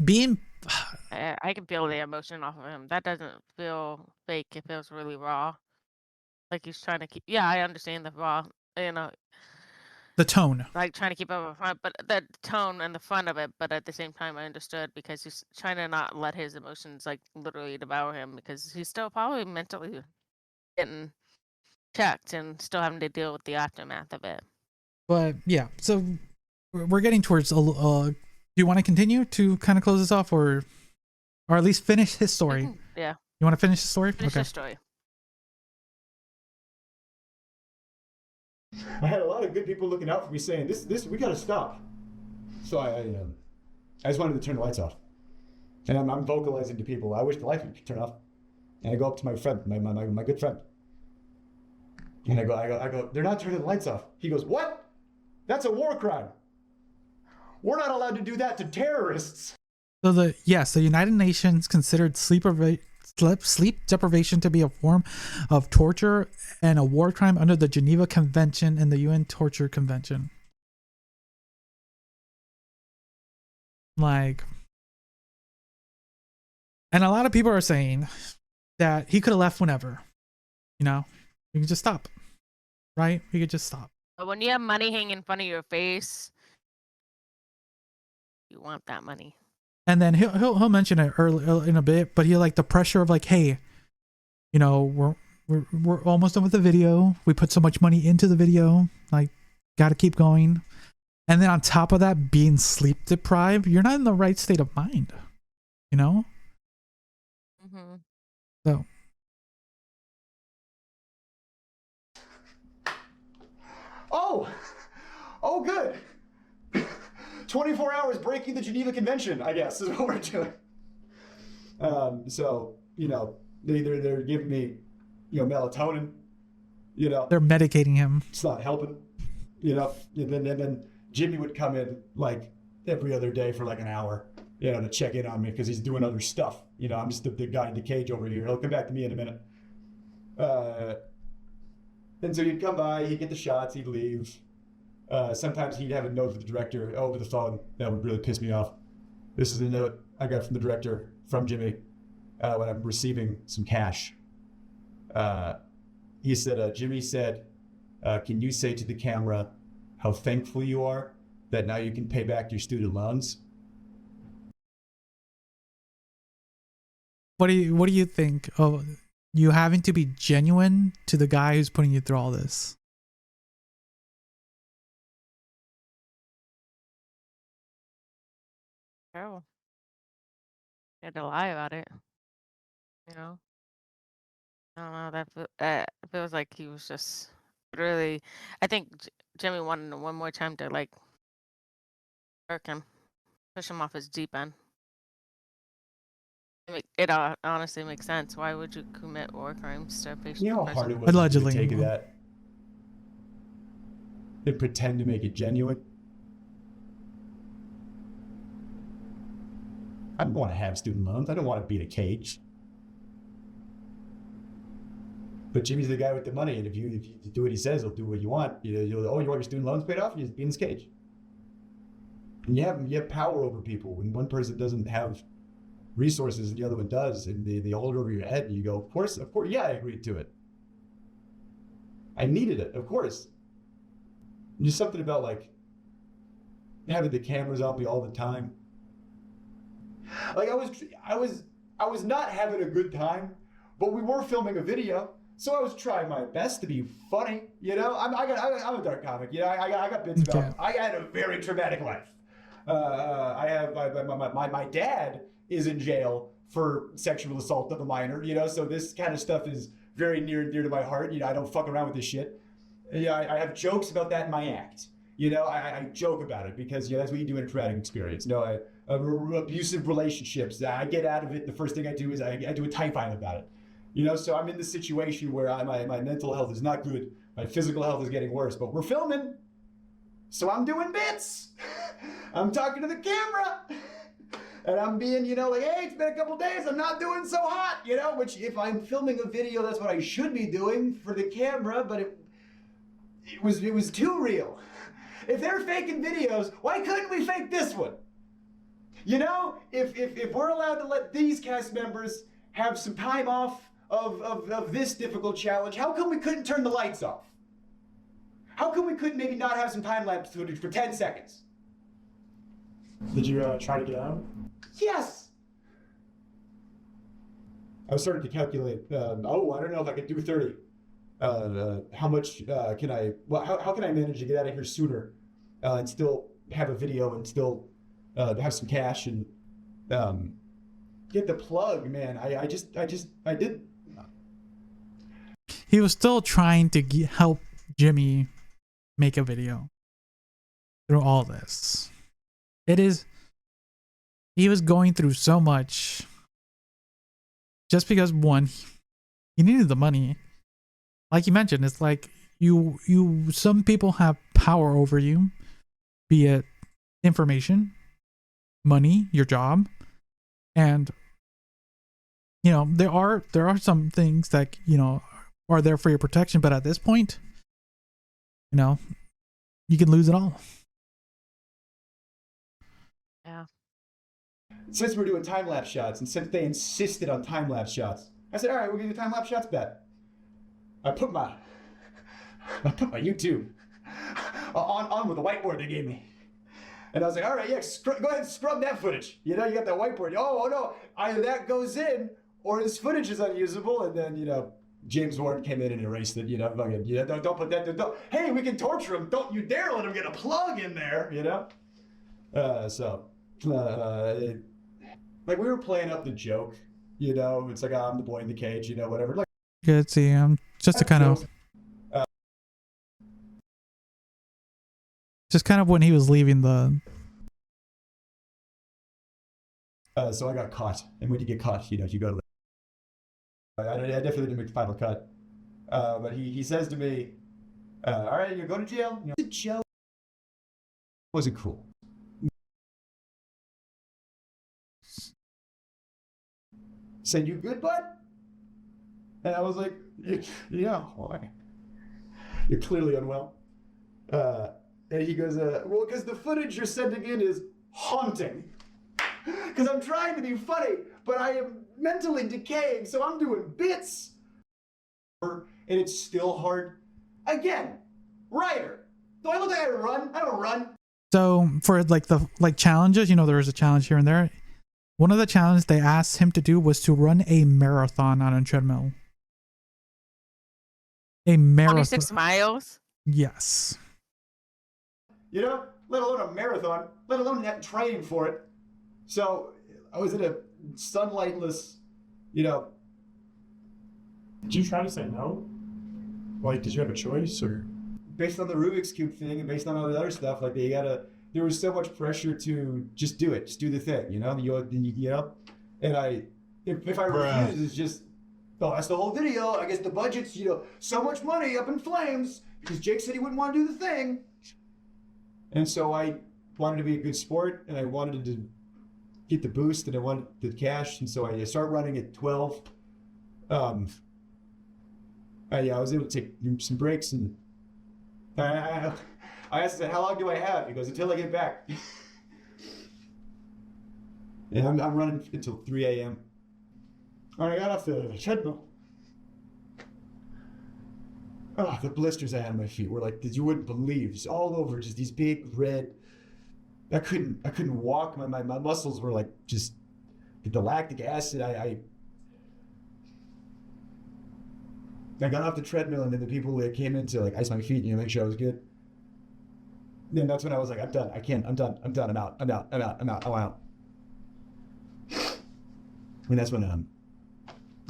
being. I can feel the emotion off of him. That doesn't feel fake. It feels really raw. Like he's trying to keep. Yeah, I understand the raw. The tone. Like trying to keep up front, but the tone and the front of it. But at the same time, I understood because he's trying to not let his emotions like literally devour him because he's still probably mentally getting checked and still having to deal with the aftermath of it. But yeah, so we're getting towards. Do you want to continue to kind of close this off, or at least finish his story? Yeah. You want to finish the story? Finish the story. I had a lot of good people looking out for me saying, this we gotta stop. So I just wanted to turn the lights off. And I'm vocalizing to people, I wish the lights would turn off. And I go up to my friend, my good friend. And I go, they're not turning the lights off. He goes, what? That's a war crime. We're not allowed to do that to terrorists. So the United Nations considered sleep deprivation to be a form of torture and a war crime under the Geneva Convention and the UN Torture Convention. Like, and a lot of people are saying that he could have left whenever. You know, you could just stop, right? You could just stop. But when you have money hanging in front of your face, you want that money. And then he'll mention it early in a bit, but he'll like the pressure of like, hey, you know, we're almost done with the video. We put so much money into the video, like, got to keep going. And then on top of that, being sleep deprived, you're not in the right state of mind, you know. Mm-hmm. So. Oh, good. 24 hours breaking the Geneva Convention, I guess, is what we're doing. So, you know, they're giving me, you know, melatonin, you know. They're medicating him. It's not helping, you know. And then Jimmy would come in like every other day for like an hour, you know, to check in on me because he's doing other stuff. You know, I'm just the guy in the cage over here. He'll come back to me in a minute. And so he'd come by, he'd get the shots, he'd leave. Sometimes he'd have a note from the director over the phone. That would really piss me off. This is a note I got from the director, from Jimmy, when I'm receiving some cash. He said, Jimmy said, can you say to the camera how thankful you are that now you can pay back your student loans? What do you think of you having to be genuine to the guy who's putting you through all this? Terrible. You had to lie about it. You know? I don't know. That feels like he was just really. I think Jimmy wanted one more time to like work him, push him off his deep end. It honestly makes sense. Why would you commit war crimes to a patient? You know how hard it was Allegedly. to take that and pretend to make it genuine? I don't want to have student loans. I don't want to be in a cage. But Jimmy's the guy with the money, and if you do what he says, he'll do what you want. You want your student loans paid off? You just be in this cage. And you have power over people. When one person doesn't have resources and the other one does, and they hold it over your head, and you go, of course, yeah, I agreed to it. I needed it, of course. And there's something about like having the cameras on me all the time. Like I was not having a good time, but we were filming a video, So I was trying my best to be funny, you know. I'm a dark comic, you know. I got bits about. Okay. I had a very traumatic life. I have my dad is in jail for sexual assault of a minor, you know. So this kind of stuff is very near and dear to my heart. You know, I don't fuck around with this shit. Yeah, I have jokes about that in my act. You know, I joke about it because, you know, that's what you do in a traumatic experience. You know, abusive relationships. I get out of it. The first thing I do is I do a typing about it. You know, so I'm in this situation where my mental health is not good. My physical health is getting worse, but we're filming. So I'm doing bits. I'm talking to the camera. And I'm being, you know, like, hey, it's been a couple days. I'm not doing so hot, you know, which if I'm filming a video, that's what I should be doing for the camera, but it was too real. If they're faking videos, why couldn't we fake this one? You know, if we're allowed to let these cast members have some time off of this difficult challenge, how come we couldn't turn the lights off? How come we couldn't maybe not have some time-lapse footage for 10 seconds? Did you try to get out? Yes! I was starting to calculate, I don't know if I could do 30. How much can I, well, how can I manage to get out of here sooner and still have a video and still have some cash and get the plug, man. I did. He was still trying to help Jimmy make a video through all this. He was going through so much just because, one, he needed the money. Like you mentioned, it's like some people have power over you, be it information, money, your job, and you know, there are some things that, you know, are there for your protection, but at this point, you know, you can lose it all. Yeah. Since we're doing time-lapse shots, and since they insisted on time-lapse shots, I said, all right, we're gonna do time-lapse shots, bet. I put my YouTube on with the whiteboard they gave me. And I was like, all right, yeah, go ahead and scrub that footage. You know, you got that whiteboard. Oh no, either that goes in or this footage is unusable. And then, you know, James Warren came in and erased it. You know, fucking, you know, don't put that. Don't. Hey, we can torture him. Don't you dare let him get a plug in there. You know. Like we were playing up the joke. You know, it's like, oh, I'm the boy in the cage. You know, whatever. Like, Good. See, just to kind of. Just kind of when he was leaving the. So I got caught, and when you get caught, you know, you go to. I definitely didn't make the final cut, but he says to me, "All right, you're going to jail." You know, jail wasn't cool. Said, "You good, bud?" And I was like, "Yeah, why? You're clearly unwell." And he goes, well, because the footage you're sending in is haunting. Because I'm trying to be funny, but I am mentally decaying, so I'm doing bits. And it's still hard. Again, writer. Do I look like I run? I don't run. So for like challenges, you know, there was a challenge here and there. One of the challenges they asked him to do was to run a marathon on a treadmill. A marathon. 26 miles? Yes. You know, let alone a marathon, let alone that training for it. So I was in a sunlightless, you know. Did you try to say no? Like, did you have a choice, or? Based on the Rubik's Cube thing and based on all the other stuff, like there was so much pressure to just do it, just do the thing, you know. You know, and if I refuse, it's just, oh, that's the whole video. I guess the budget's, you know, so much money up in flames because Jake said he wouldn't want to do the thing. And so I wanted to be a good sport, and I wanted to get the boost, and I wanted the cash, and so I started running at 12. I was able to take some breaks, and I asked him, how long do I have? He goes, until I get back. And I'm running until 3 a.m. When I got off the treadmill, oh, the blisters I had on my feet were like, you wouldn't believe, just all over, just these big red. I couldn't walk. My muscles were like just the lactic acid. I got off the treadmill, and then the people that came in to like ice my feet, make sure I was good. Then that's when I was like, I'm done. I can't. I'm done. I'm out. I'm out. I'm out. And that's when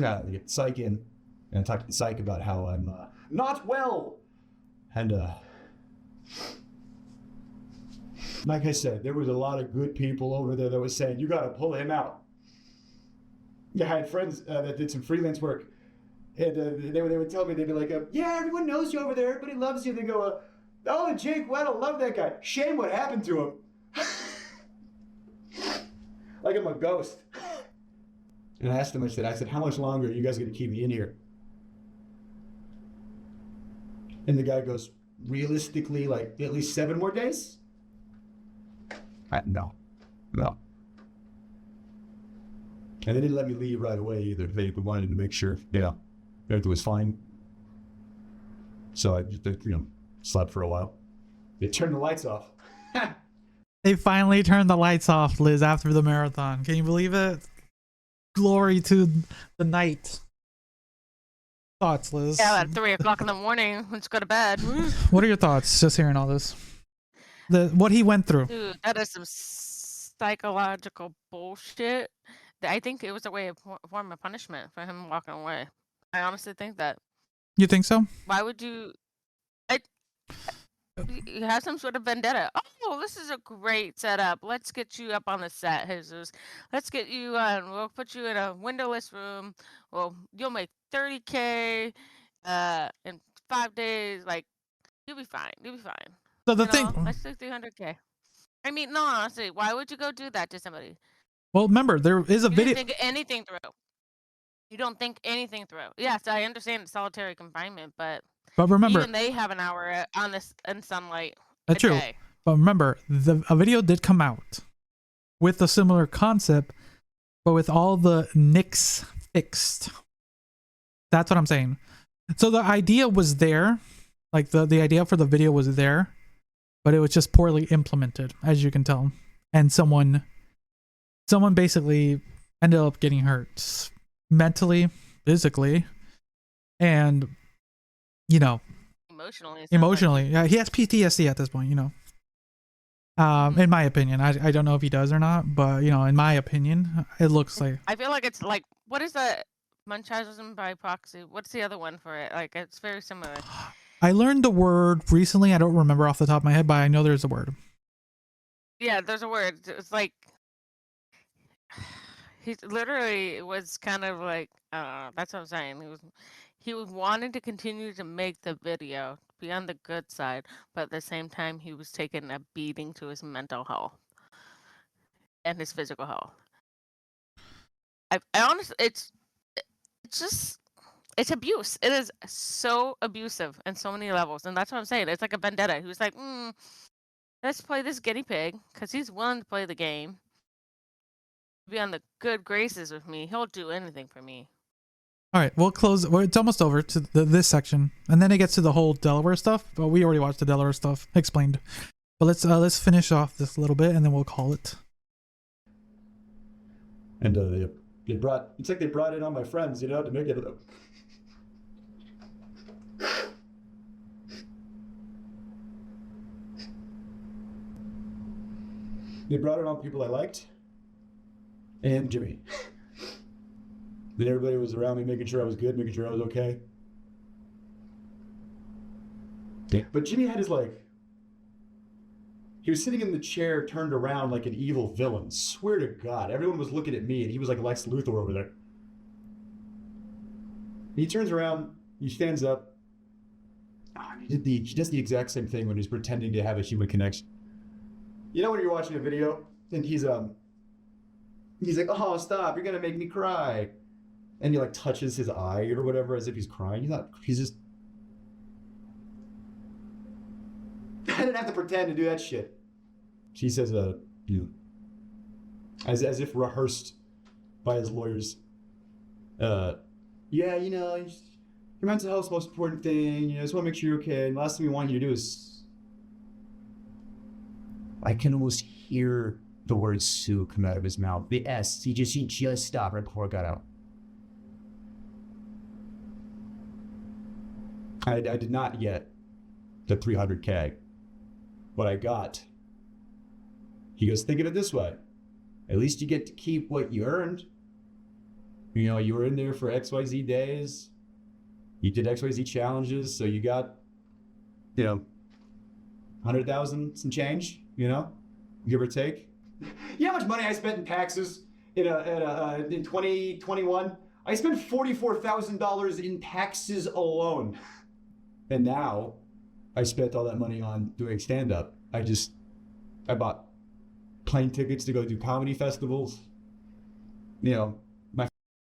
I get psych in, and I talk to the psych about how I'm not well. And like I said, there was a lot of good people over there that was saying, you got to pull him out. Yeah, I had friends that did some freelance work, and they would tell me, they'd be like, yeah, everyone knows you over there, everybody loves you. They go, oh, Jake Weddle, love that guy. Shame what happened to him. Like I'm a ghost. And I asked him, I said, how much longer are you guys going to keep me in here? And the guy goes, realistically, like at least 7 more days? No. And they didn't let me leave right away either. They wanted to make sure, everything was fine. So I just, slept for a while. They turned the lights off. They finally turned the lights off, Liz, after the marathon. Can you believe it? Glory to the night. Thoughts, Liz? Yeah, at 3 o'clock in the morning. Let's go to bed. What are your thoughts, just hearing all this? What he went through. Dude, that is some psychological bullshit. I think it was a way of form of punishment for him walking away. I honestly think that. You think so? Why would you? You have some sort of vendetta. Oh, this is a great setup. Let's get you up on the set, Jesus. Let's get you on. We'll put you in a windowless room. Well, you'll make $30K in 5 days. Like, you'll be fine. So the thing. Let's do $300K. I mean, no, honestly, why would you go do that to somebody? Well, remember, there is a video. You didn't think anything through. You don't think anything through. Yes, I understand it's solitary confinement, but remember, even they have an hour on this in sunlight. That's true. Day. But remember, a video did come out with a similar concept, but with all the nicks fixed. That's what I'm saying. So the idea was there, like the idea for the video was there, but it was just poorly implemented, as you can tell. And someone basically ended up getting hurt mentally, physically, and emotionally. Yeah, he has PTSD at this point, in my opinion. I don't know if he does or not, but in my opinion, it looks like. I feel like it's like, what is that? Munchausen by proxy. What's the other one for it? Like, it's very similar. I learned the word recently. I don't remember off the top of my head, but I know there's a word. Yeah, there's a word. It's like, he literally was kind of like, that's what I'm saying. He was wanting to continue to make the video, be on the good side, but at the same time, he was taking a beating to his mental health and his physical health. I honestly, it's abuse. It is so abusive in so many levels, and that's what I'm saying. It's like a vendetta. He was like, let's play this guinea pig because he's willing to play the game, be on the good graces with me. He'll do anything for me. All right, we'll close. It's almost over to this section, and then it gets to the whole Delaware stuff. But we already watched the Delaware stuff explained. But let's finish off this little bit, and then we'll call it. And it's like they brought in all my friends, to make it. They brought in all people I liked, and Jimmy. Then everybody was around me, making sure I was good, making sure I was okay. But Jimmy had his he was sitting in the chair turned around like an evil villain. Swear to God, everyone was looking at me, and he was like Lex Luthor over there. He turns around, he stands up. He does the exact same thing when he's pretending to have a human connection. When you're watching a video and he's like, oh, stop, you're gonna make me cry. And he touches his eye or whatever as if he's crying. He's just. I didn't have to pretend to do that shit. She says, as if rehearsed by his lawyers. Your mental health's the most important thing. I just want to make sure you're okay. And the last thing we want you to do is. I can almost hear the word Sue come out of his mouth. The S. He just stopped right before it got out. I did not get the 300K. What I got, he goes, think of it this way. At least you get to keep what you earned. You know, you were in there for XYZ days. You did XYZ challenges, so you got, 100,000 some change, give or take. You know how much money I spent in taxes in 2021? I spent $44,000 in taxes alone. And now I spent all that money on doing stand-up. I bought plane tickets to go do comedy festivals.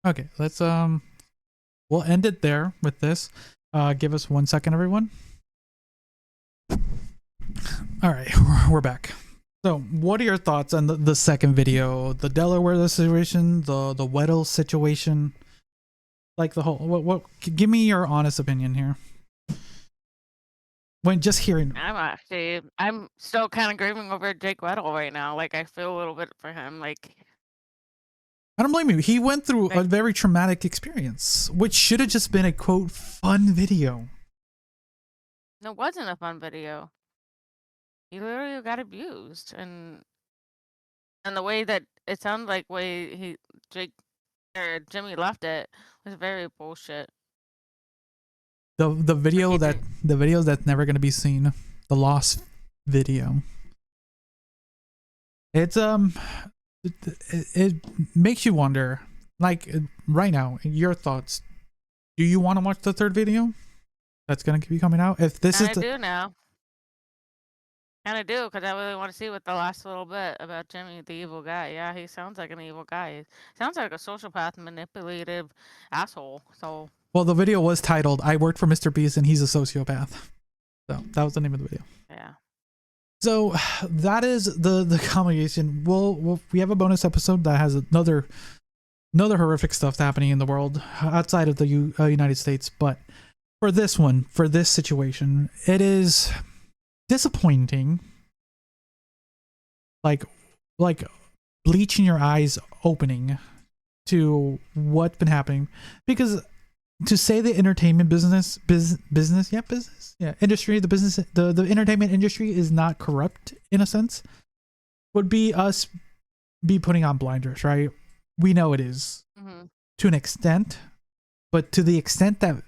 Okay, let's we'll end it there with this. Give us 1 second, everyone. All right, we're back. So, what are your thoughts on the second video, the Delaware situation, the Weddle situation, like the whole? What? Give me your honest opinion here. When just hearing, I'm still kind of grieving over Jake Weddle right now. Like, I feel a little bit for him. Like, I don't blame you. He went through a very traumatic experience, which should have just been a quote fun video. it wasn't a fun video. He literally got abused, and the way that it sounded like Jimmy left it was very bullshit. The video that's never gonna be seen, the lost video. It's it makes you wonder, like right now, your thoughts. Do you want to watch the third video that's gonna be coming out? If this I do now. Kind of do, because I really want to see what the last little bit about Jimmy, the evil guy. Yeah, he sounds like an evil guy. He sounds like a sociopath, manipulative asshole. So. Well, the video was titled "I worked for MrBeast and he's a sociopath," so that was the name of the video. Yeah. So that is the combination. We have a bonus episode that has another horrific stuff happening in the world outside of the United States. But for this situation, it is disappointing. Like bleaching your eyes opening to what's been happening, because to say the entertainment industry, the entertainment industry is not corrupt in a sense, would be us putting on blinders, right? We know it is to an extent, but to the extent that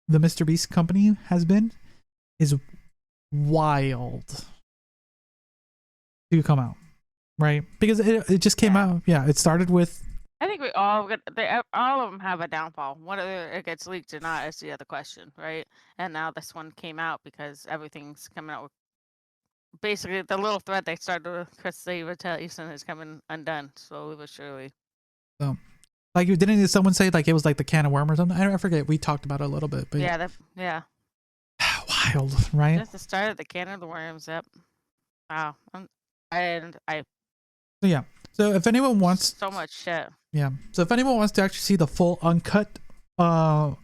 the MrBeast company has been is wild to come out, right? Because it just came out. Yeah, it started with. I think all of them have a downfall. Whether it gets leaked or not is the other question, right? And now this one came out because everything's coming out with basically the little thread they started with Chris Retaliation is coming undone slowly but surely. So, like, didn't someone say like it was like the can of worm or something? I forget. We talked about it a little bit, but yeah. Wild, right? Just the start of the can of the worms. Yep. Wow. So if anyone wants so much shit. Yeah. So if anyone wants to actually see the full uncut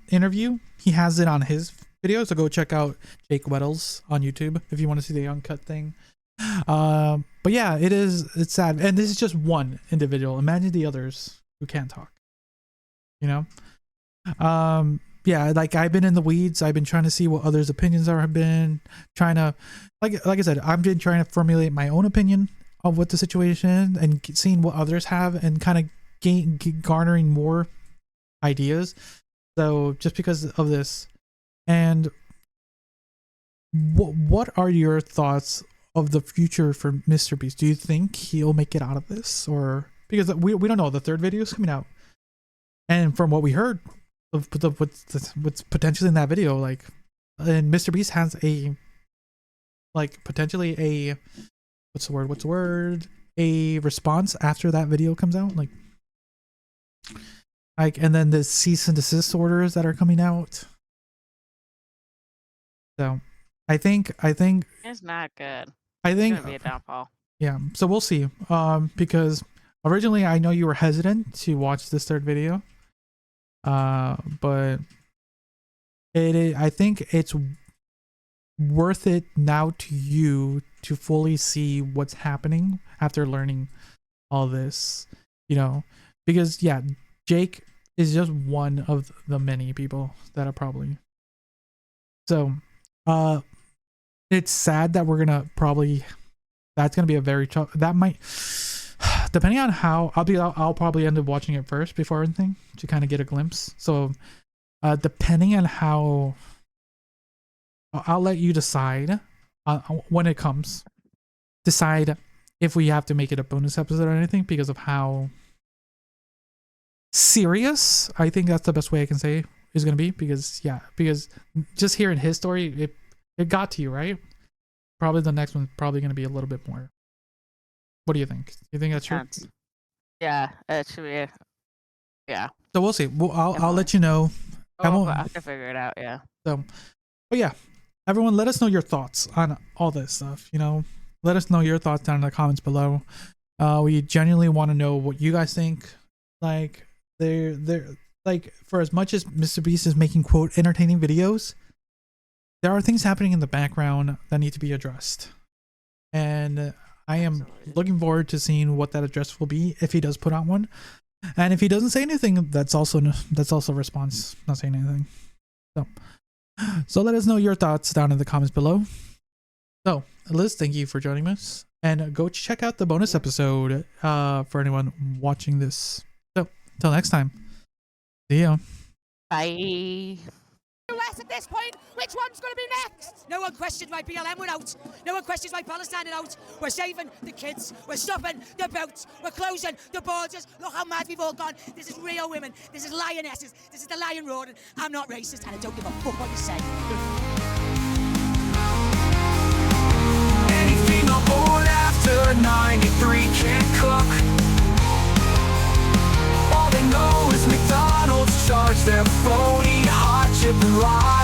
interview, he has it on his video. So go check out Jake Weddle's on YouTube if you want to see the uncut thing. But yeah, it's sad. And this is just one individual. Imagine the others who can't talk. Yeah, like I've been in the weeds. I've been trying to see what others' opinions are. I've been trying to, like I said, I've been trying to formulate my own opinion of what the situation is and seeing what others have and kind of garnering more ideas. So just because of this, and what are your thoughts of the future for MrBeast? Do you think he'll make it out of this, or because we don't know, the third video is coming out, and from what we heard of what's potentially in that video, like, and MrBeast has a potentially a what's the word a response after that video comes out, like and then the cease and desist orders that are coming out. So I think it's not good. I think it's gonna be a downfall. Yeah, so we'll see. Because originally I know you were hesitant to watch this third video, but I think it's worth it now to you to fully see what's happening after learning all this, because yeah, Jake is just one of the many people that are probably So, it's sad that we're gonna probably, that's gonna be a very tough, that might, depending on how, I'll probably end up watching it first before anything to kind of get a glimpse. So, depending on how, I'll let you decide when it comes, decide if we have to make it a bonus episode or anything because of how serious I think that's the best way I can say is going to be, because just hearing his story, it got to you, right? Probably the next one's probably going to be a little bit more. What do you think? You think that's true? Yeah, it should be. Yeah. So we'll see. I'll let you know. We'll have to figure it out. Yeah. So, but yeah, everyone, let us know your thoughts on all this stuff. You know, let us know your thoughts down in the comments below. We genuinely want to know what you guys think. Like, they're like, for as much as MrBeast is making quote entertaining videos, there are things happening in the background that need to be addressed, and I am looking forward to seeing what that address will be if he does put out one. And if he doesn't say anything, that's also a response, not saying anything. So let us know your thoughts down in the comments below. So Liz, thank you for joining us, and go check out the bonus episode for anyone watching this. So until next time, see ya. Bye. At this point, which one's going to be next? No one questions why BLM went out. No one questions why Palestine went out. We're saving the kids. We're stopping the boats. We're closing the borders. Look how mad we've all gone. This is real women. This is lionesses. This is the lion roaring. I'm not racist, and I don't give a fuck what you say. Anything old after 93 can't cook. All they know is McDonald's charge their phony hot chip and lye.